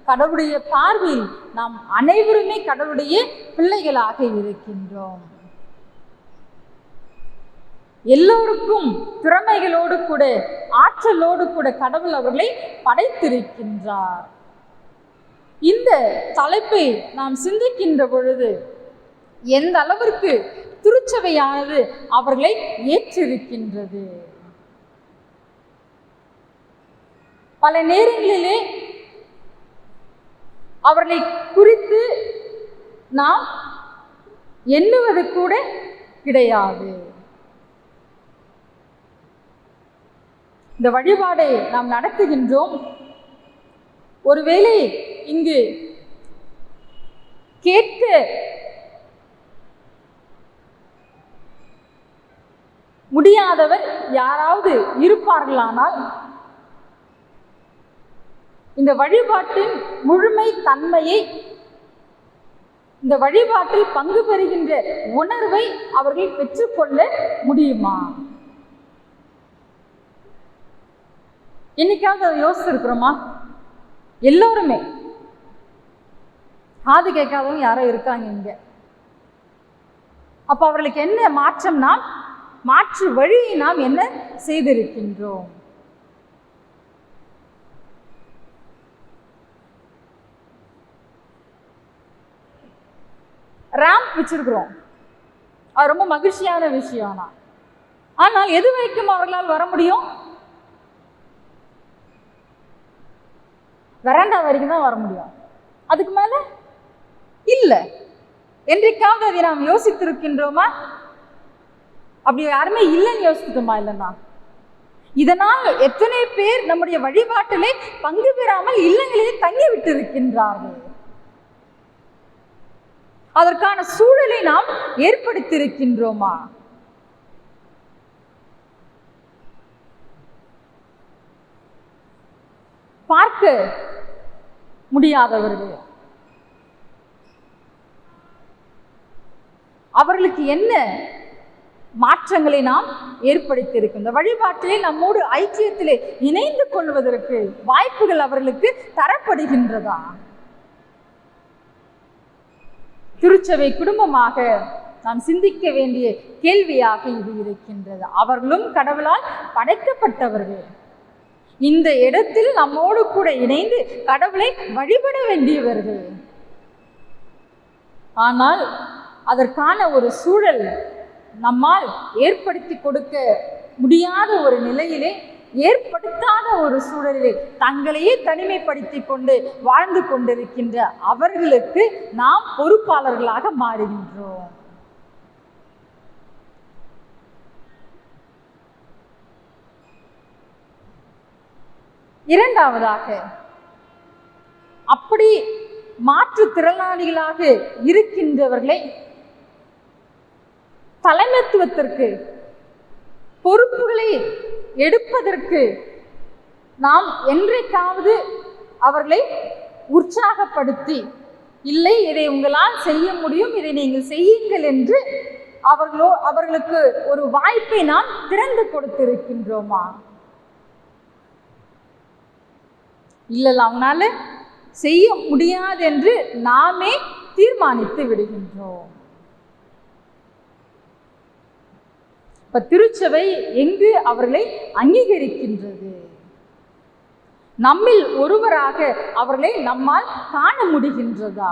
கடவுளுடைய பார்வையில் நாம் அனைவருமே கடவுளுடைய பிள்ளைகளாக இருக்கின்றோம். எல்லோருக்கும் திறமைகளோடு கூட, ஆற்றலோடு கூட கடவுள் அவர்களை படைத்திருக்கின்றார். இந்த தலைப்பை நாம் சிந்திக்கின்ற பொழுது எந்த அளவிற்கு திருச்சபையானது அவர்களை ஏற்றிருக்கின்றது. பல நேரங்களிலே அவர்களை குறித்து நாம் எண்ணுவது கூட கிடையாது. இந்த வழிபாடை நாம் நடத்துகின்றோம். ஒருவேளை இங்கு கேட்க முடியாதவர் யாராவது இருப்பார்களானால், இந்த வழிபாட்டின் முழுமை தன்மையை, இந்த வழிபாட்டில் பங்கு பெறுகின்ற உணர்வை அவர்கள் பெற்றுக்கொள்ள முடியுமா? என்னைக்காவது அதை யோசிச்சிருக்கிறோமா? எல்லோருமே. காது கேட்காதவங்க யாரோ இருக்காங்க இங்க. அப்ப அவர்களுக்கு என்ன மாற்றம்னா, மாற்று வழியை நாம் என்ன செய்திருக்கின்றோம்? ரேம்ப் வச்சிருக்கிறோம், அது ரொம்ப மகிழ்ச்சியான விஷயம். ஆனால் எது வரைக்கும் அவர்களால் வர முடியும்? வராண்டா வரைக்கும் தான் வர முடியும், அதுக்கு மேல இல்லை. என்றைக்காவது அதை நாம் யோசித்திருக்கின்றோமா? அப்படி யாருமே இல்லைன்னு யோசித்துட்டோமா? இல்லைன்னா இதனால் எத்தனை பேர் நம்முடைய வழிபாட்டிலே பங்கு பெறாமல் இல்லங்களிலே தங்கி விட்டு இருக்கின்றார்கள். அதற்கான சூழலை நாம் ஏற்படுத்தியிருக்கின்றோமா? பார்க்க முடியாதவர்கள், அவர்களுக்கு என்ன மாற்றங்களை நாம் ஏற்படுத்தியிருக்கும்? இந்த வழிபாட்டிலே நம்மோடு ஐக்கியத்திலே இணைந்து கொள்வதற்கு வாய்ப்புகள் அவர்களுக்கு தரப்படுகின்றதா? திருச்சபை குடும்பமாக நாம் சிந்திக்க வேண்டிய கேள்வியாக இது இருக்கின்றது. அவர்களும் கடவுளால் படைக்கப்பட்டவர்கள். இந்த இடத்தில் நம்மோடு கூட இணைந்து கடவுளை வழிபட வேண்டியவர்கள். ஆனால் அதற்கான ஒரு சூழல் நம்மால் ஏற்படுத்தி கொடுக்க முடியாத ஒரு நிலையிலே, ஏற்படுத்தாத ஒரு சூழலிலே தங்களையே தனிமைப்படுத்தி கொண்டு வாழ்ந்து கொண்டிருக்கின்ற அவர்களுக்கு நாம் பொறுப்பாளர்களாக மாறுகின்றோம். இரண்டாவதாக, அப்படி மாற்றுத்திறனாளிகளாக இருக்கின்றவர்களை தலைமைத்துவத்திற்கு பொறுப்புகளை எடுப்பதற்கு நாம் என்றைக்காவது அவர்களை உற்சாகப்படுத்தி, இல்லை இதை உங்களால் செய்ய முடியும், இதை நீங்கள் செய்யுங்கள் என்று அவர்களுக்கு ஒரு வாய்ப்பை நாம் திறந்து கொடுத்திருக்கின்றோமா? இல்லை, அவங்களால செய்ய முடியாது என்று நாமே தீர்மானித்து விடுகின்றோம். இப்ப திருச்சபை எங்கு அவர்களை அங்கீகரிக்கின்றது? நம்மில் ஒருவராக அவர்களை நம்மால் காண முடிகின்றதா?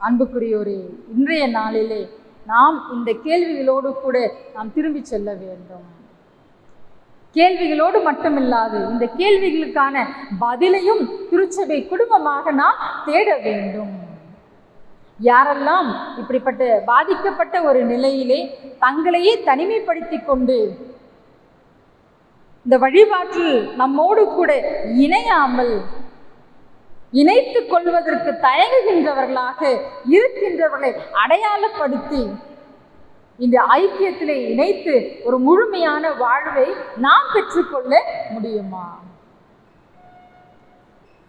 அன்புக்குரியோரே, இன்றைய நாளிலே நாம் இந்த கேள்விகளோடு கூட நாம் திரும்பி செல்ல வேண்டும். கேள்விகளோடு மட்டுமில்லாது இந்த கேள்விகளுக்கான பதிலையும் திருச்சபை குடும்பமாக நாம் தேட வேண்டும். யாரெல்லாம் இப்படிப்பட்ட பாதிக்கப்பட்ட ஒரு நிலையிலே தங்களையே தனிமைப்படுத்தி கொண்டு இந்த வழிபாட்டில் நம்மோடு கூட இணையாமல், இணைத்து கொள்வதற்கு தயங்குகின்றவர்களாக இருக்கின்றவர்களை அடையாளப்படுத்தி இந்த ஐக்கியத்திலே இணைத்து ஒரு முழுமையான வாழ்வை நாம் பெற்றுக்கொள்ள முடியுமா?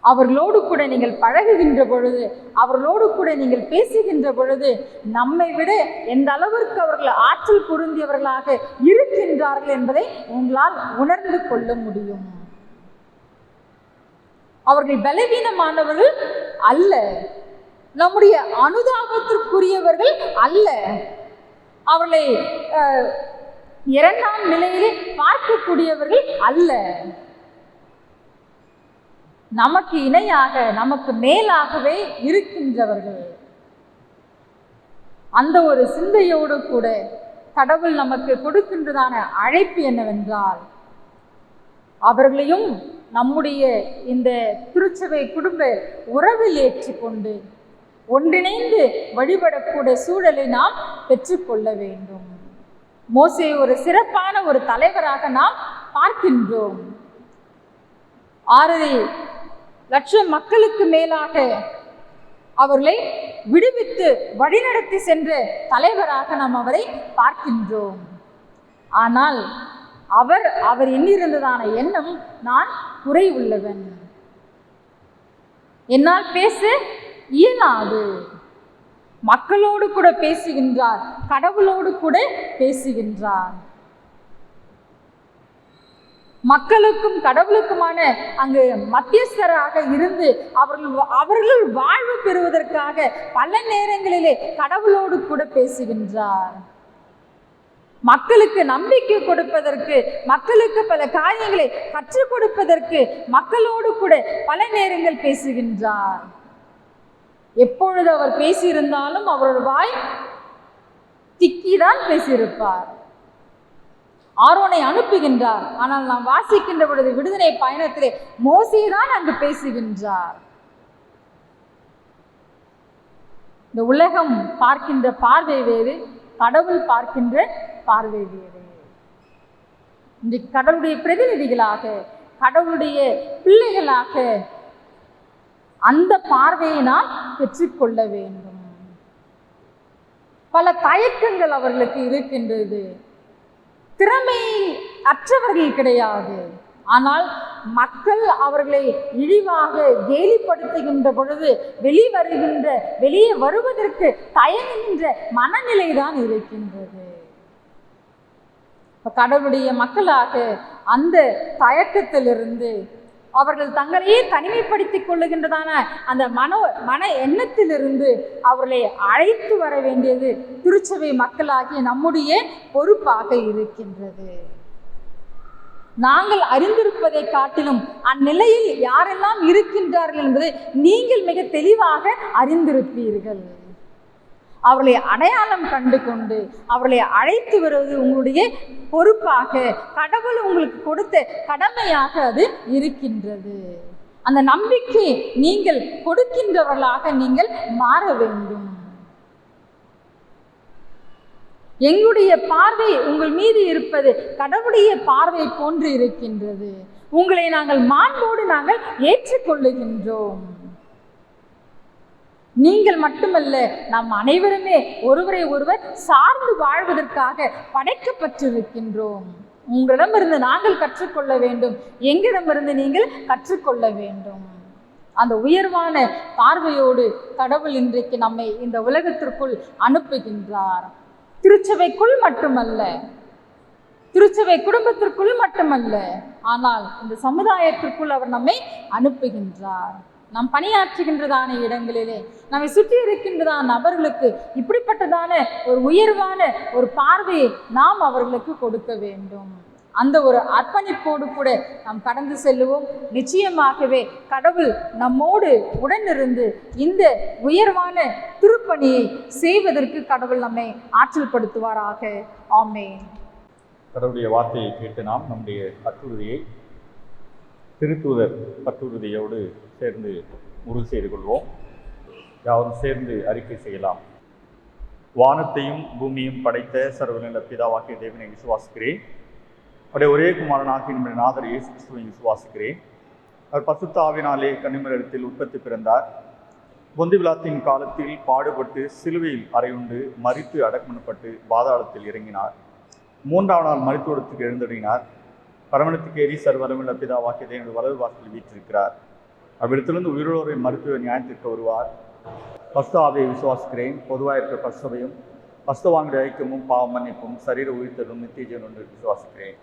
அவர்களோடு கூட நீங்கள் பழகுகின்ற பொழுது, அவர்களோடு கூட நீங்கள் பேசுகின்ற பொழுது, நம்மை விட எந்த அளவிற்கு அவர்கள் ஆற்றல் பொருந்தியவர்களாக இருக்கின்றார்கள் என்பதை உங்களால் உணர்ந்து கொள்ள முடியும். அவர்கள் பலவீனமானவர்கள் அல்ல, நம்முடைய அனுதாபத்திற்குரியவர்கள் அல்ல, அவர்களை இரண்டாம் நிலையிலே பார்க்கக்கூடியவர்கள் அல்ல. நமக்கு இணையாக, நமக்கு மேலாகவே இருக்கின்றவர்கள். அந்த ஒரு சிந்தையோடு கூட கடவுள் நமக்கு கொடுக்கின்றதான அழைப்பு என்னவென்றால், அவர்களையும் நம்முடைய இந்த திருச்சபை குடும்ப உறவில் ஏற்றுக்கொண்டு ஒன்றிணைந்து வழிபடக்கூடிய சூழலை நாம் பெற்றுக்கொள்ள வேண்டும். மோசே ஒரு சிறப்பான ஒரு தலைவராக நாம் பார்க்கின்றோம். 6 லட்சம் மக்களுக்கு மேலாக அவர்களை விடுவித்து வழிநடத்தி சென்ற தலைவராக நாம் அவரை பார்க்கின்றோம். ஆனால் அவர் எண்ணிருந்ததான எண்ணம், நான் குறை உள்ளவன், என்னால் பேச இயலாது. மக்களோடு கூட பேசுகின்றார், கடவுளோடு கூட பேசுகின்றார். மக்களுக்கும் கடவுளுக்குமான அங்கு மத்தியஸ்தராக இருந்து அவர்கள் வாழ்வு பெறுவதற்காக பல நேரங்களிலே கடவுளோடு கூட பேசுகின்றார். மக்களுக்கு நம்பிக்கை கொடுப்பதற்கு, மக்களுக்கு பல காரியங்களை கற்றுக் கொடுப்பதற்கு மக்களோடு கூட பல நேரங்கள் பேசுகின்றார். எப்பொழுது அவர் பேசியிருந்தாலும் அவரோட வாய் திக்கிதான் பேசியிருப்பார். ஆரோனை அனுப்புகின்றார், ஆனால் நாம் வாசிக்கின்ற பொழுது விடுதலை பயணத்திலே மோசேதான் அங்கு பேசுகின்றார். இந்த உலகம் பார்க்கின்ற பார்வை வேறு, கடவுள் பார்க்கின்ற பார்வை வேறு. இன்றைக்கு கடவுளுடைய பிரதிநிதிகளாக, கடவுளுடைய பிள்ளைகளாக அந்த பார்வையை நாம் பெற்றுக்கொள்ள வேண்டும். பல தயக்கங்கள் அவர்களுக்கு இருக்கின்றது. திறமை அற்றவர்கள் கிடையாது, ஆனால் மக்கள் அவர்களை இழிவாக கேலிப்படுத்துகின்ற பொழுது வெளியே வருவதற்கு தயங்குகின்ற மனநிலைதான் இருக்கின்றது. கடவுளுடைய மக்களாக அந்த தயக்கத்திலிருந்து அவர்கள் தங்களையே தனிமைப்படுத்திக் கொள்ளுகின்றதான அந்த மன எண்ணத்திலிருந்து அவர்களை அழைத்து வர வேண்டியது திருச்சபை மக்களாகிய நம்முடைய பொறுப்பாக இருக்கின்றது. நாங்கள் அறிந்திருப்பதை காட்டிலும் அந்நிலையில் யாரெல்லாம் இருக்கின்றார்கள் என்பதை நீங்கள் மிக தெளிவாக அறிந்திருப்பீர்கள். அவர்களை அடையாளம் கண்டு கொண்டு அவர்களை அழைத்து வருவது உங்களுடைய பொறுப்பாக, கடவுள் உங்களுக்கு கொடுத்த கடமையாக அது இருக்கின்றது. அந்த நம்பிக்கை நீங்கள் கொடுக்கின்றவர்களாக நீங்கள் மாற வேண்டும். எங்களுடைய பார்வை உங்கள் மீது இருப்பது கடவுளுடைய பார்வை போன்று இருக்கின்றது. உங்களை நாங்கள் மாண்போடு நாங்கள் ஏற்றுக்கொள்ளுகின்றோம். நீங்கள் மட்டுமல்ல, நாம் அனைவருமே ஒருவரை ஒருவர் சார்ந்து வாழ்வதற்காக படைக்கப்பட்டிருக்கின்றோம். உங்களிடமிருந்து நாங்கள் கற்றுக்கொள்ள வேண்டும், எங்களிடமிருந்து நீங்கள் கற்றுக்கொள்ள வேண்டும். அந்த உயர்வான பார்வையோடு கடவுள் இன்றைக்கு நம்மை இந்த உலகத்திற்குள் அனுப்புகின்றார். திருச்சபைக்குள் மட்டுமல்ல, திருச்சபை குடும்பத்திற்குள் மட்டுமல்ல, ஆனால் இந்த சமுதாயத்திற்குள் அவர் நம்மை அனுப்புகின்றார். நாம் பணியாற்றுகின்றதான இடங்களிலே நம்மை சுற்றி இருக்கின்றதான நபர்களுக்கு இப்படிப்பட்டதான ஒரு உயர்வான ஒரு பார்வையை நாம் அவர்களுக்கு கொடுக்க வேண்டும். அந்த ஒரு அர்ப்பணிப்போடு கூட நாம் கடந்து செல்லுவோம். நிச்சயமாகவே கடவுள் நம்மோடு உடனிருந்து இந்த உயர்வான திருப்பணியை செய்வதற்கு கடவுள் நம்மை ஆற்றல் படுத்துவாராக. ஆமென். கடவுளுடைய வார்த்தையை கேட்டு நாம் நம்முடைய கட்டுறுதியை திருத்தூதர் கட்டுறுதியோடு சேர்ந்து உறுதி செய்து கொள்வோம். யாரும் சேர்ந்து அறிக்கை செய்யலாம். வானத்தையும் பூமியும் படைத்த சர்வநில பிதாவாகிய தேவனை விசுவாசிக்கிறேன். அவருடைய ஒரே குமாரனாகிய நம்முடைய நாதர் இயேசு கிறிஸ்துவை விசுவாசிக்கிறேன். அவர் பரிசுத்த ஆவியினாலே கன்னிமரிடத்தில் உற்பத்தி பிறந்தார். பொந்தி பிலாத்தின் காலத்தில் பாடுபட்டு சிலுவையில் அறையுண்டு மரித்து அடக்கமனப்பட்டு பாதாளத்தில் இறங்கினார். 3ஆம் நாள் மரித்தோடத்துக்கு எழுந்தடினார். பரமணத்துக்கு ஏறி சர்வரமுள்ள பிதாவாகிய தேவனுடைய வலது வாசலில் வீற்றிருக்கிறார். அவ்விடத்திலிருந்து உயிரோரை மருத்துவ நியாயத்திற்கு வருவார். பரிசுத்த ஆவியை விசுவாசிக்கிறேன். பொதுவாக இருக்கிற பரிசுத்தவையும் பரிசுத்தவான்களுடைய ஐக்கியமும் பாவ மன்னிப்பும் சரீர உயிர்த்தலும் நித்திய ஜீவன் ஒன்று விசுவாசிக்கிறேன்.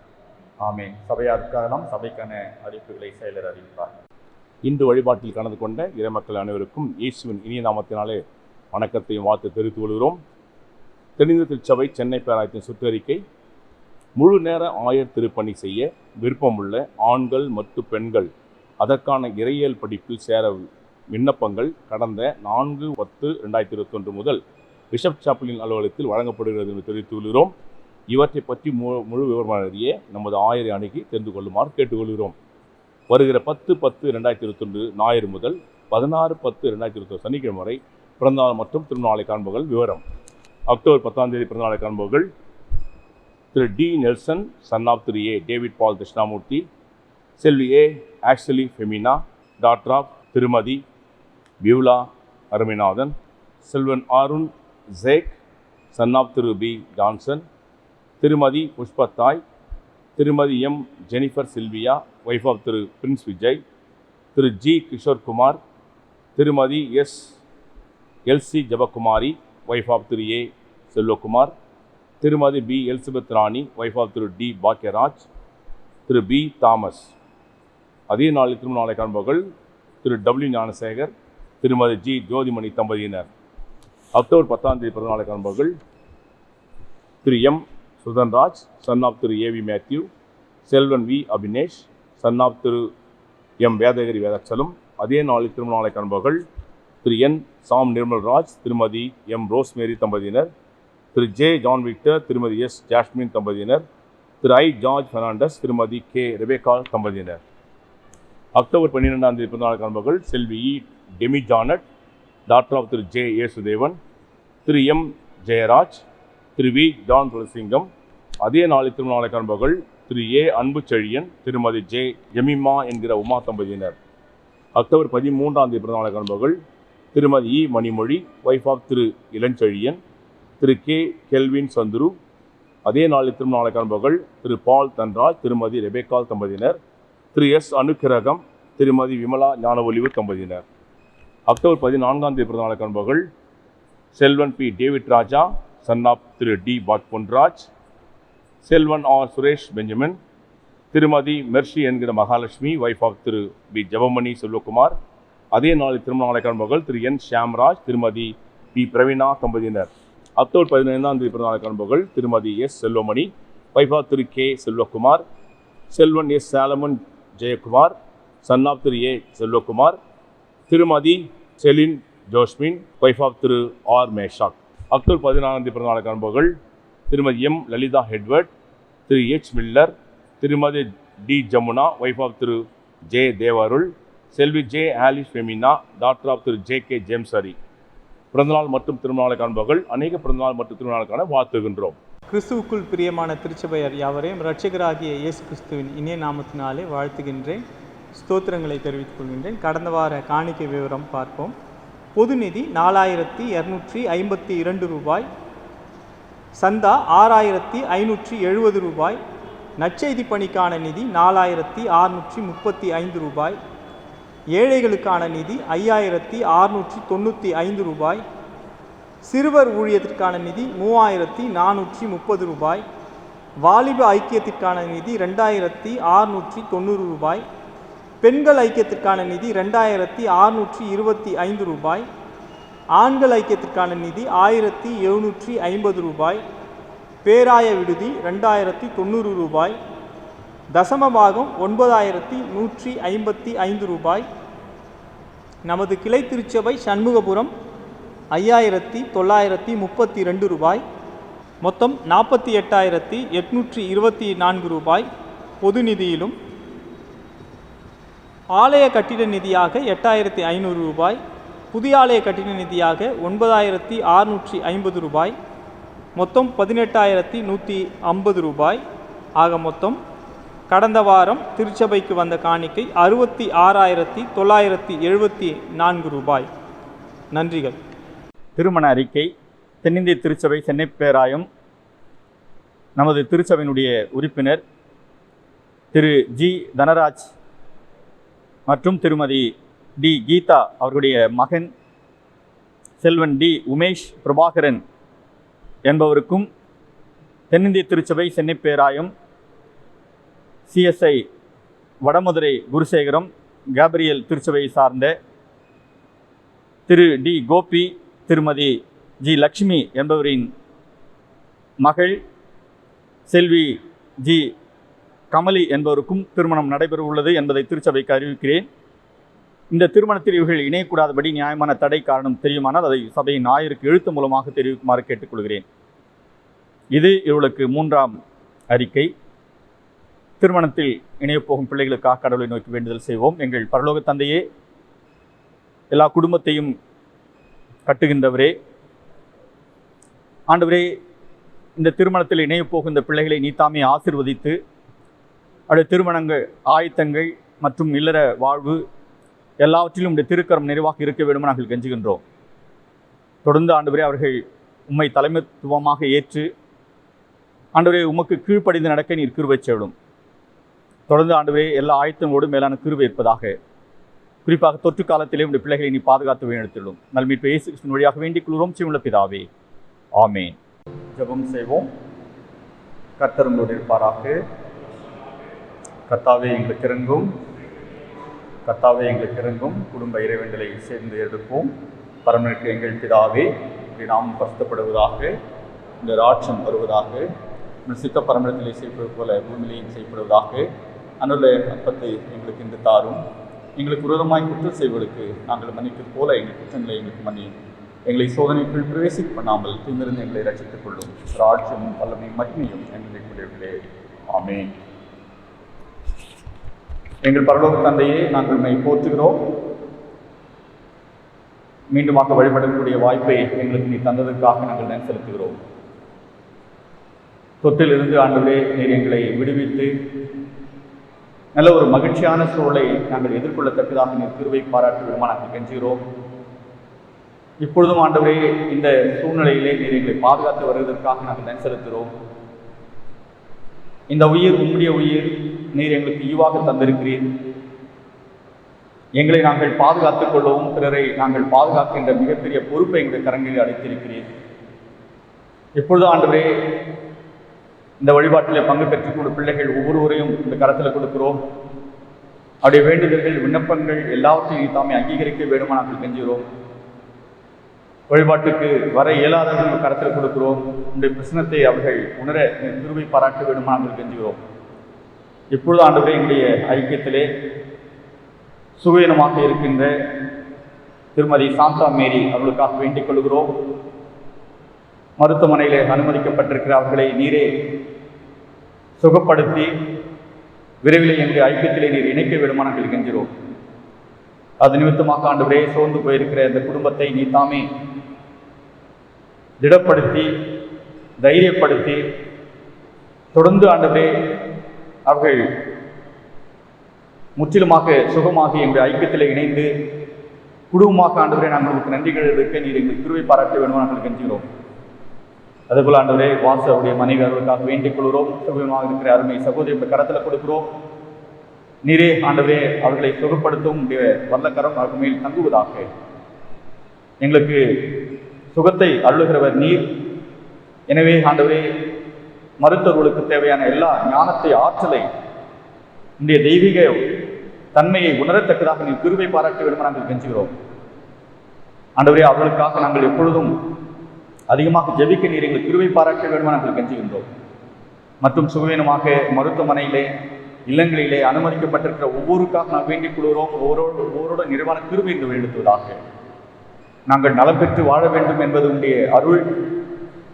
ஆமென். சபையாருக்காக நாம் சபைக்கான அறிவிப்புகளை செயலர் அறிவிப்பார். இன்று வழிபாட்டில் கலந்து கொண்ட இறைமக்கள் அனைவருக்கும் இயேசுவின் இனிய நாமத்தினாலே வணக்கத்தையும் வாழ்த்து தெரிவித்துக் கொள்கிறோம். தெளிந்த திருச்சபை சென்னை பேராயத்தின் சுற்றறிக்கை: முழு நேர ஆயர் திருப்பணி செய்ய விருப்பமுள்ள ஆண்கள் மற்றும் பெண்கள் அதற்கான இறையியல் படிப்பில் சேர விண்ணப்பங்கள் கடந்த 4/10/2021 முதல் பிஷப் சாப்பலின் அலுவலகத்தில் வழங்கப்படுகிறது என்று தெரிவித்துக் கொள்கிறோம். இவற்றை பற்றி முழு விவரமான அறிய நமது ஆயரை அணுகி தெரிந்து கொள்ளுமாறு கேட்டுக்கொள்கிறோம். வருகிற 10/10/2021 ஞாயிறு முதல் 16/10/2021 சனிக்கிழமை வரை பிறந்தநாள் மற்றும் திருநாளை காண்பவர்கள் விவரம்: அக்டோபர் 10ஆம் தேதி பிறந்தநாளை காண்பவர்கள் Thiru T Nelson, son of Thiru A David Paul Dhatchinamoorthy, Selvi A ஆக்சுவலி Femina, daughter of Thirumathi Beulah Arumainathan, Selvan Arun Jake, son of Thiru P Johnson, Thirumathi Pushpathai, Thirumathi M Jennifer Sylvia, wife of Thiru Prince Vijay, Thiru G Kishorekumar, Thirumathi S Elsie Jabakumari, wife of Thiru A Selvakumar, Thirumathi P Elizabeth Rani, wife of Thiru T Bhagyaraj, Thiru P Thomas. அதே நாளில் திருநாளை காண்பவர்கள் திரு W Gnanasekar, திருமதி G Jothimani தம்பதியினர். October 10ஆம் தேதி பிறந்தநாளை காண்பவர்கள் Thiru M Sudhanraj, son of Thiru A V Matthew, Selvan V Abinesh, son of Thiru M Vedagiri Vedachalam. அதே நாளில் திருநாளை காண்பவர்கள் திரு என் சாம் நிர்மல்ராஜ், திருமதி எம் ரோஸ்மேரி தம்பதியினர், திரு ஜே ஜான் விக்டர், திருமதி எஸ் ஜாஸ்மின் தம்பதியினர், திரு ஐ ஜார்ஜ் பெர்னாண்டஸ், திருமதி கே ரெபேக்கா தம்பதியினர். அக்டோபர் 12ஆம் தேதி பிறந்தநாள் காண்பவர்கள் Selvi E Demi Janet, daughter of Thiru J Yesudevan, Thiru M Jeyaraj, Thiru V John Thulasingam. அதே நாளில் திருநாளை காண்பவர்கள் திரு ஏ அன்பு செழியன், திருமதி ஜே ஜெமிமா என்கிற உமா தம்பதியினர். அக்டோபர் 13ஆம் தேதி பிறந்தநாளை காண்பவர்கள் Thirumathi E Manimozhi, wife of Thiru Ilanchezhiyan, Thiru K Kelvin Chandru. அதே நாளில் திருநாளை காண்பவர்கள் திரு பால் தன்ராஜ், திருமதி ரெபேக்கால் தம்பதியினர், திரு எஸ் அனுக்கிரகம், திருமதி விமலா ஞானவொலிவு தம்பதியினர். அக்டோபர் 14ஆம் தேதி பிறந்தநாளை காண்பவர்கள் Selvan P David Raja, son of Thiru T பாக் Ponraj, Selvan R Suresh Benjamin, Thirumathi Mercy என்கிற Mahalakshmi wife of Thiru P Jebamani Selvakumar. அதே நாளில் திருமண நாளை காண்பவர்கள் திரு என் ஷியாம்ராஜ், திருமதி பி பிரவீனா தம்பதியினர். அக்டோபர் 15ஆம் தேதி பிறந்த நாளை காண்பவர்கள் Thirumathi S Selvamani wife of Thiru K Selvakumar, Selvan S Solomon Jeyakumar son of Thiru A Selvakumar, Thirumathi Celine Josmin wife of Thiru R Meshach. October 14ஆம் தேதி பிறந்த நாளை காண்பவர்கள் Thirumathi M Lalitha Edward, Thiru H Miller, Thirumathi T Jamuna wife of Thiru J Devarul, Selvi J Alice Femina daughter of Thiru J K James Hari. பிறந்தநாள் மற்றும் திருமணநாளை காண்பவர்கள் அநேக பிறந்தநாள் மற்றும் திருமணநாளுக்கான வாழ்த்துகின்றோம். கிறிஸ்துவுக்குள் பிரியமான திருச்சபையர் யாவரையும் இரட்சகராகிய இயேசு கிறிஸ்துவின் இனிய நாமத்தினாலே வாழ்த்துகின்றேன், ஸ்தோத்திரங்களை தெரிவித்துக் கொள்கின்றேன். கடந்த வார காணிக்கை விவரம் பார்ப்போம். பொது நிதி 4252 ரூபாய், சந்தா 6570 ரூபாய், நற்செய்தி பணிக்கான நிதி 4635 ரூபாய், ஏழைகளுக்கான நிதி 5695 ரூபாய், சிறுவர் ஊழியத்திற்கான நிதி 3430 ரூபாய், வாலிப ஐக்கியத்திற்கான நிதி 2690 ரூபாய், பெண்கள் ஐக்கியத்திற்கான நிதி 2625 ரூபாய், ஆண்கள் ஐக்கியத்திற்கான நிதி 1750 ரூபாய், பேராய விடுதி 2090 ரூபாய், தசமபாகம் 9155 ரூபாய். நமது கிளை திருச்சபை சண்முகபுரம் 5932 ரூபாய். மொத்தம் 48,824 ரூபாய் பொது நிதியிலும், ஆலய கட்டிட நிதியாக 8500 ரூபாய், புதிய ஆலய கட்டிட நிதியாக 9650 ரூபாய், மொத்தம் 18,150 ரூபாய். ஆக மொத்தம் கடந்த வாரம் திருச்சபைக்கு வந்த காணிக்கை 66,974 ரூபாய். நன்றிகள். திருமண அறிக்கை. தென்னிந்திய திருச்சபை சென்னை பேராயம் நமது திருச்சபையினுடைய உறுப்பினர் திரு ஜி தனராஜ் மற்றும் திருமதி டி கீதா அவர்களுடைய மகன் செல்வன் டி உமேஷ் பிரபாகரன் என்பவருக்கும், தென்னிந்திய திருச்சபை சென்னை பேராயம் சிஎஸ்ஐ வடமதுரை குருசேகரம் கேப்ரியல் திருச்சபையை சார்ந்த திரு டி கோபி, திருமதி ஜி லக்ஷ்மி என்பவரின் மகள் செல்வி ஜி கமலி என்பவருக்கும் திருமணம் நடைபெற உள்ளது என்பதை திருச்சபைக்கு அறிவிக்கிறேன். இந்த திருமணத்தில் இவர்கள் இணையக்கூடாதபடி நியாயமான தடை காரணம் தெரியுமானால் அதை சபையின் ஆயருக்கு எழுத்து மூலமாக தெரிவிக்குமாறு கேட்டுக்கொள்கிறேன். இது இவர்களுக்கு 3ஆம் அறிக்கை. திருமணத்தில் இணையப்போகும் பிள்ளைகளுக்காக கடவுளை நோக்கி வேண்டுதல் செய்வோம். எங்கள் பரலோக தந்தையே, எல்லா குடும்பத்தையும் கட்டுகின்றவரே, ஆண்டவரே, இந்த திருமணத்தில் இணையப்போகும் இந்த பிள்ளைகளை நீத்தாமே ஆசீர்வதித்து அவருடைய திருமணங்கள், ஆயத்தங்கள் மற்றும் இல்லற வாழ்வு எல்லாவற்றிலும் இந்த திருக்கரம் நிறைவாக இருக்க வேண்டும் நாங்கள் கெஞ்சுகின்றோம். தொடர்ந்து ஆண்டவரே அவர்கள் உம்மை தலைமைத்துவமாக ஏற்று ஆண்டவரே உமக்கு கீழ்ப்படிந்து நடக்க நீர் கிருபை செய்யும். தொடர்ந்து ஆண்டவரே எல்லா ஆயத்தங்களோடும் மேலான கிருபை இருப்பதாக. குறிப்பாக தொற்று காலத்திலே உடைய பிள்ளைகளை நீ பாதுகாத்து வழிநடத்திடும். நல்மீட்பு இயேசு கிறிஸ்துவின் வழியாக வேண்டிக் கொள்கிறோம் ஜீவனுள்ள பிதாவே, ஆமென். ஜெபம் செய்வோம். கர்த்தர் உங்களோடு இருப்பாராக. கர்த்தாவே எங்களுக்கு இறங்கும், கர்த்தாவே எங்களுக்கு இறங்கும். குடும்ப இறைவேண்டலை சேர்ந்து எடுப்போம். பரமனுக்கு எங்கள் பிதாவே, நாம் பரிசுத்தப்படுவதாக, இந்த ராட்சம் வருவதாக, சித்த பரமனத்திலே செய்வது போல பூமியிலையும் செய்யப்படுவதாக. அன்றுள்ள அப்பத்தை எங்களுக்கு இன்று தாரும். எங்களுக்கு விரோதமாய் குற்றம் செய்வதற்கு நாங்கள் மன்னிப்பது போல எங்கள் குற்றங்களை எங்களுக்கு மன்னியும். எங்களை சோதனைக்குள் பிரவேசிக்க பண்ணாமல் தீமிருந்து எங்களை ரட்சித்துக் கொள்ளும். ராட்சமும் பல்லமையும் மகிமையும் எங்களுடைய ஆமென். எங்கள் பரலோக தந்தையே, நாங்கள் உம்மை போற்றுகிறோம். மீண்டுமாக வழிபடக்கூடிய வாய்ப்பை எங்களுக்கு நீ தந்ததற்காக நாங்கள் நன்றி செலுத்துகிறோம். தொற்றிலிருந்து ஆண்டவரே நீர் எங்களை விடுவித்து நல்ல ஒரு மகிழ்ச்சியான சூழலை நாங்கள் எதிர்கொள்ளத்தக்கதாக நீர் கிருபை பாராட்டி விடுமா நாங்கள் கெஞ்சுகிறோம். இப்பொழுதும் ஆண்டவரே இந்த சூழ்நிலையிலே நீர் எங்களை பாதுகாத்து வருவதற்காக நாங்கள் நன்றி செலுத்துகிறோம். இந்த உயிர் உம்முடைய உயிர், நீர் எங்களுக்கு ஈவாக தந்திருக்கிறீர். எங்களை நாங்கள் பாதுகாத்துக் கொள்ளவும் பிறரை நாங்கள் பாதுகாக்கின்ற மிகப்பெரிய பொறுப்பை எங்கள் கரங்களில் அடைத்திருக்கிறீர். இப்பொழுது ஆண்டவரே இந்த வழிபாட்டில் பங்கு பெற்றுக்கொண்ட பிள்ளைகள் ஒவ்வொருவரையும் இந்த கரத்தில் கொடுக்கிறோம். அவருடைய வேண்டுதல்கள், விண்ணப்பங்கள் எல்லாவற்றையும் தாமே அங்கீகரிக்க வேண்டுமா நாங்கள் கெஞ்சுகிறோம். வழிபாட்டுக்கு வர இயலாதவர்கள் கரத்தில் கொடுக்கிறோம். இந்த பிரச்சனத்தை அவர்கள் உணர கிருபை பாராட்ட வேண்டுமா நாங்கள் கெஞ்சுகிறோம். இப்பொழுது ஆண்டவரே எங்களுடைய ஐக்கியத்திலே சுகவீனமாக இருக்கின்ற திருமதி சாந்தா மேரி அவர்களுக்காக வேண்டிக் கொள்கிறோம். மருத்துவமனையிலே அனுமதிக்கப்பட்டிருக்கிற அவர்களை நீரே சுகப்படுத்தி விரைவில் எங்களுடைய ஐக்கியத்திலே நீர் இணைக்க வேண்டுமா நாங்கள் கெஞ்சுகிறோம். அது நிமித்தமாக ஆண்டவரே சோர்ந்து போயிருக்கிற இந்த குடும்பத்தை நீ தாமே திடப்படுத்தி தைரியப்படுத்தி தொடர்ந்து ஆண்டவரே அவர்கள் முற்றிலுமாக சுகமாகி எங்களுடைய ஐக்கியத்தில் இணைந்து குடும்பமாக ஆண்டவரே நாங்கள் உங்களுக்கு நன்றிகள் இருக்க நீர் எங்களுக்கு கிருபை பாராட்ட வேண்டும் நாங்கள் கெஞ்சுகிறோம். அதேபோல் ஆண்டவரே வாசு அவருடைய மனைவி அவர்களுக்காக வேண்டிக் கொள்கிறோம். சுகமாக இருக்கிற அருமை சகோதரி கரத்தில் கொடுக்கிறோம். நீரே ஆண்டவரே அவர்களை சுகப்படுத்தும் உடைய வல்லக்கரம் அவர்கள் மேல் தங்குவதாக. எங்களுக்கு சுகத்தை அருளுகிறவர் நீர். எனவே ஆண்டவரே மருத்துவர்களுக்கு தேவையான எல்லா ஞானத்தை, ஆற்றலை, இன்றைய தெய்வீக தன்மையை உணரத்தக்கதாக நீர் கிருபை பாராட்ட வேண்டும் நாங்கள் கெஞ்சுகிறோம். ஆண்டவரே அவர்களுக்காக நாங்கள் எப்பொழுதும் அதிகமாக ஜெபிக்க நீர் எங்களுக்கு கிருபை பாராட்ட வேண்டும் நாங்கள் கெஞ்சுகின்றோம். மற்றும் சுகவீனமாக மருத்துவமனையிலே இல்லங்களிலே அனுமதிக்கப்பட்டிருக்கிற ஒவ்வொருக்காக நாம் வேண்டிக் கொள்கிறோம். ஒவ்வொருட நிறைவான கிருபை என்று வேண்டுவதாக. நாங்கள் நலம் பெற்று வாழ வேண்டும் என்பது உடைய அருள்.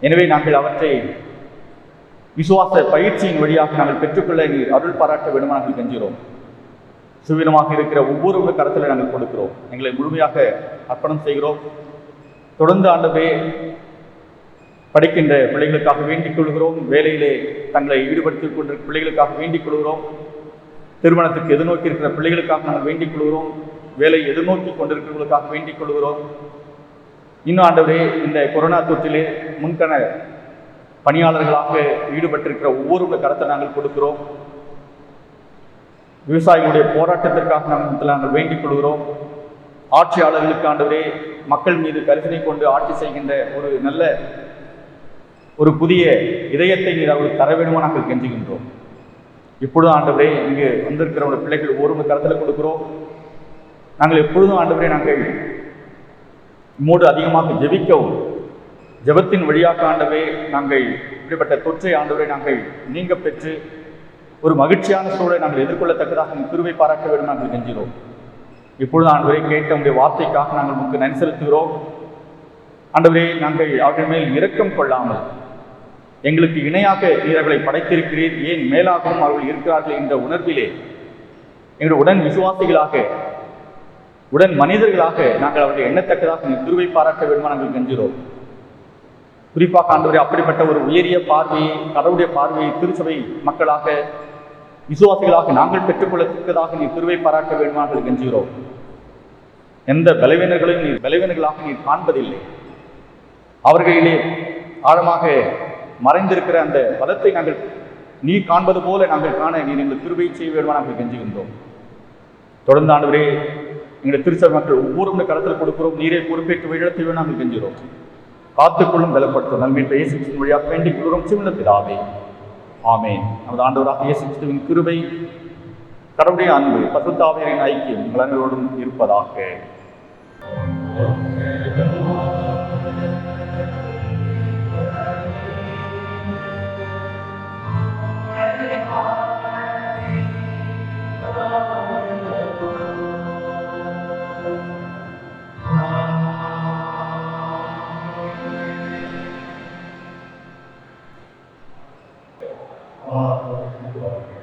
எனவே நாங்கள் அவற்றை விசுவாச பயிற்சியின் வழியாக நாங்கள் பெற்றுக்கொள்ள நீர் அருள் பாராட்ட வேண்டும் நாங்கள் கெஞ்சுகிறோம். சுவீனமாக இருக்கிற ஒவ்வொரு கரத்தில் நாங்கள் கொடுக்கிறோம். எங்களை முழுமையாக அர்ப்பணம் செய்கிறோம். தொடர்ந்து ஆண்டவே படிக்கின்ற பிள்ளைகளுக்காக வேண்டிக் கொள்கிறோம். வேலையிலே தங்களை ஈடுபடுத்திக் கொண்டிருக்கிற பிள்ளைகளுக்காக வேண்டிக் கொள்கிறோம். திருமணத்துக்கு எதிர்நோக்கி இருக்கிற பிள்ளைகளுக்காக நாங்கள் வேண்டிக் கொள்கிறோம். வேலை எதிர்நோக்கி கொண்டிருக்கிறவர்களுக்காக வேண்டிக் கொள்கிறோம். இன்னும் ஆண்டவரே இந்த கொரோனா தொற்றிலே முன்கண பணியாளர்களாக ஈடுபட்டிருக்கிற ஒவ்வொரு கரத்தை நாங்கள் கொடுக்கிறோம். விவசாயிகளுடைய போராட்டத்திற்காக நாங்கள் வேண்டிக் கொள்கிறோம். ஆட்சியாளர்களுக்கு ஆண்டவரே மக்கள் மீது கருத்தினை கொண்டு ஆட்சி செய்கின்ற ஒரு நல்ல ஒரு புதிய இதயத்தை நீர் அவர்களுக்கு தர வேண்டுமா நாங்கள் கெஞ்சுகின்றோம். இப்பொழுதும் ஆண்டவரே இங்கு வந்திருக்கிற பிள்ளைகள் ஒவ்வொரு கரத்தில் கொடுக்கிறோம். நாங்கள் எப்பொழுதும் ஆண்டவரே நாங்கள் இம்மோடு அதிகமாக ஜெபிக்கவும் ஜெபத்தின் வழியாக ஆண்டவே நாங்கள் இப்படிப்பட்ட தொற்றை ஆண்டவரை நாங்கள் நீங்க பெற்று ஒரு மகிழ்ச்சியான சூழலை நாங்கள் எதிர்கொள்ளத்தக்கதாக கிருபை பாராட்ட வேண்டும் நாங்கள் கெஞ்சுகிறோம். இப்பொழுது ஆண்டவரை கேட்ட உடைய வார்த்தைக்காக நாங்கள் உங்களுக்கு நன்றி செலுத்துகிறோம். ஆண்டவரே நாங்கள் அவர்கள் மேல் இரக்கம் கொள்ளாமல் எங்களுக்கு இணையாக நீரர்களை படைத்திருக்கிறீர், ஏன் மேலாகவும் அவர்கள் இருக்கிறார்கள் என்ற உணர்விலே எங்களுடைய உடன் விசுவாசிகளாக உடன் மனிதர்களாக நாங்கள் அவர்களை எண்ணத்தக்கதாக கிருபை பாராட்ட வேண்டுமா நாங்கள் கெஞ்சுகிறோம். குறிப்பாக ஆண்டவரே அப்படிப்பட்ட ஒரு உயரிய பார்வையை, கடவுளுடைய பார்வையை திருச்சபை மக்களாக விசுவாசிகளாக நாங்கள் பெற்றுக்கொள்ளத்தக்கதாக நீர் கிருபை பாராட்ட வேண்டுமா நாங்கள் கெஞ்சுகிறோம். எந்த பலவீனர்களையும் நீர் பலவீனர்களாக நீர் காண்பதில்லை. அவர்களிலே ஆழமாக மறைந்திருக்கிற அந்த பலத்தை நாங்கள் நீர் காண்பது போல நாங்கள் காண நீர் எங்கள் கிருபை செய்ய வேண்டுமா நாங்கள் கெஞ்சுகின்றோம். தொடர்ந்து ஆண்டவரே எங்களுடைய திருச்சபை மக்கள் ஒவ்வொரு கரத்தில் கொடுக்கிறோம். நீரை பொறுப்பேற்று வழிநடத்த வேண்டும் நாங்கள் கெஞ்சுகிறோம். காத்துக்கொள்ளும் பலப்படுத்தும் நன்மையை இயேசு கிறிஸ்துவின் வழியாக வேண்டிக் கொள்கிறோம். சிவந்த பிதாவே, ஆமென். நமது ஆண்டவராக இயேசு கிறிஸ்துவின் கிருபை, கடவுளுடைய அன்பு, பரிசுத்த ஆவியாரின் ஐக்கியம் உங்கள் அனைவரோடும் இருப்பதாக. Oh,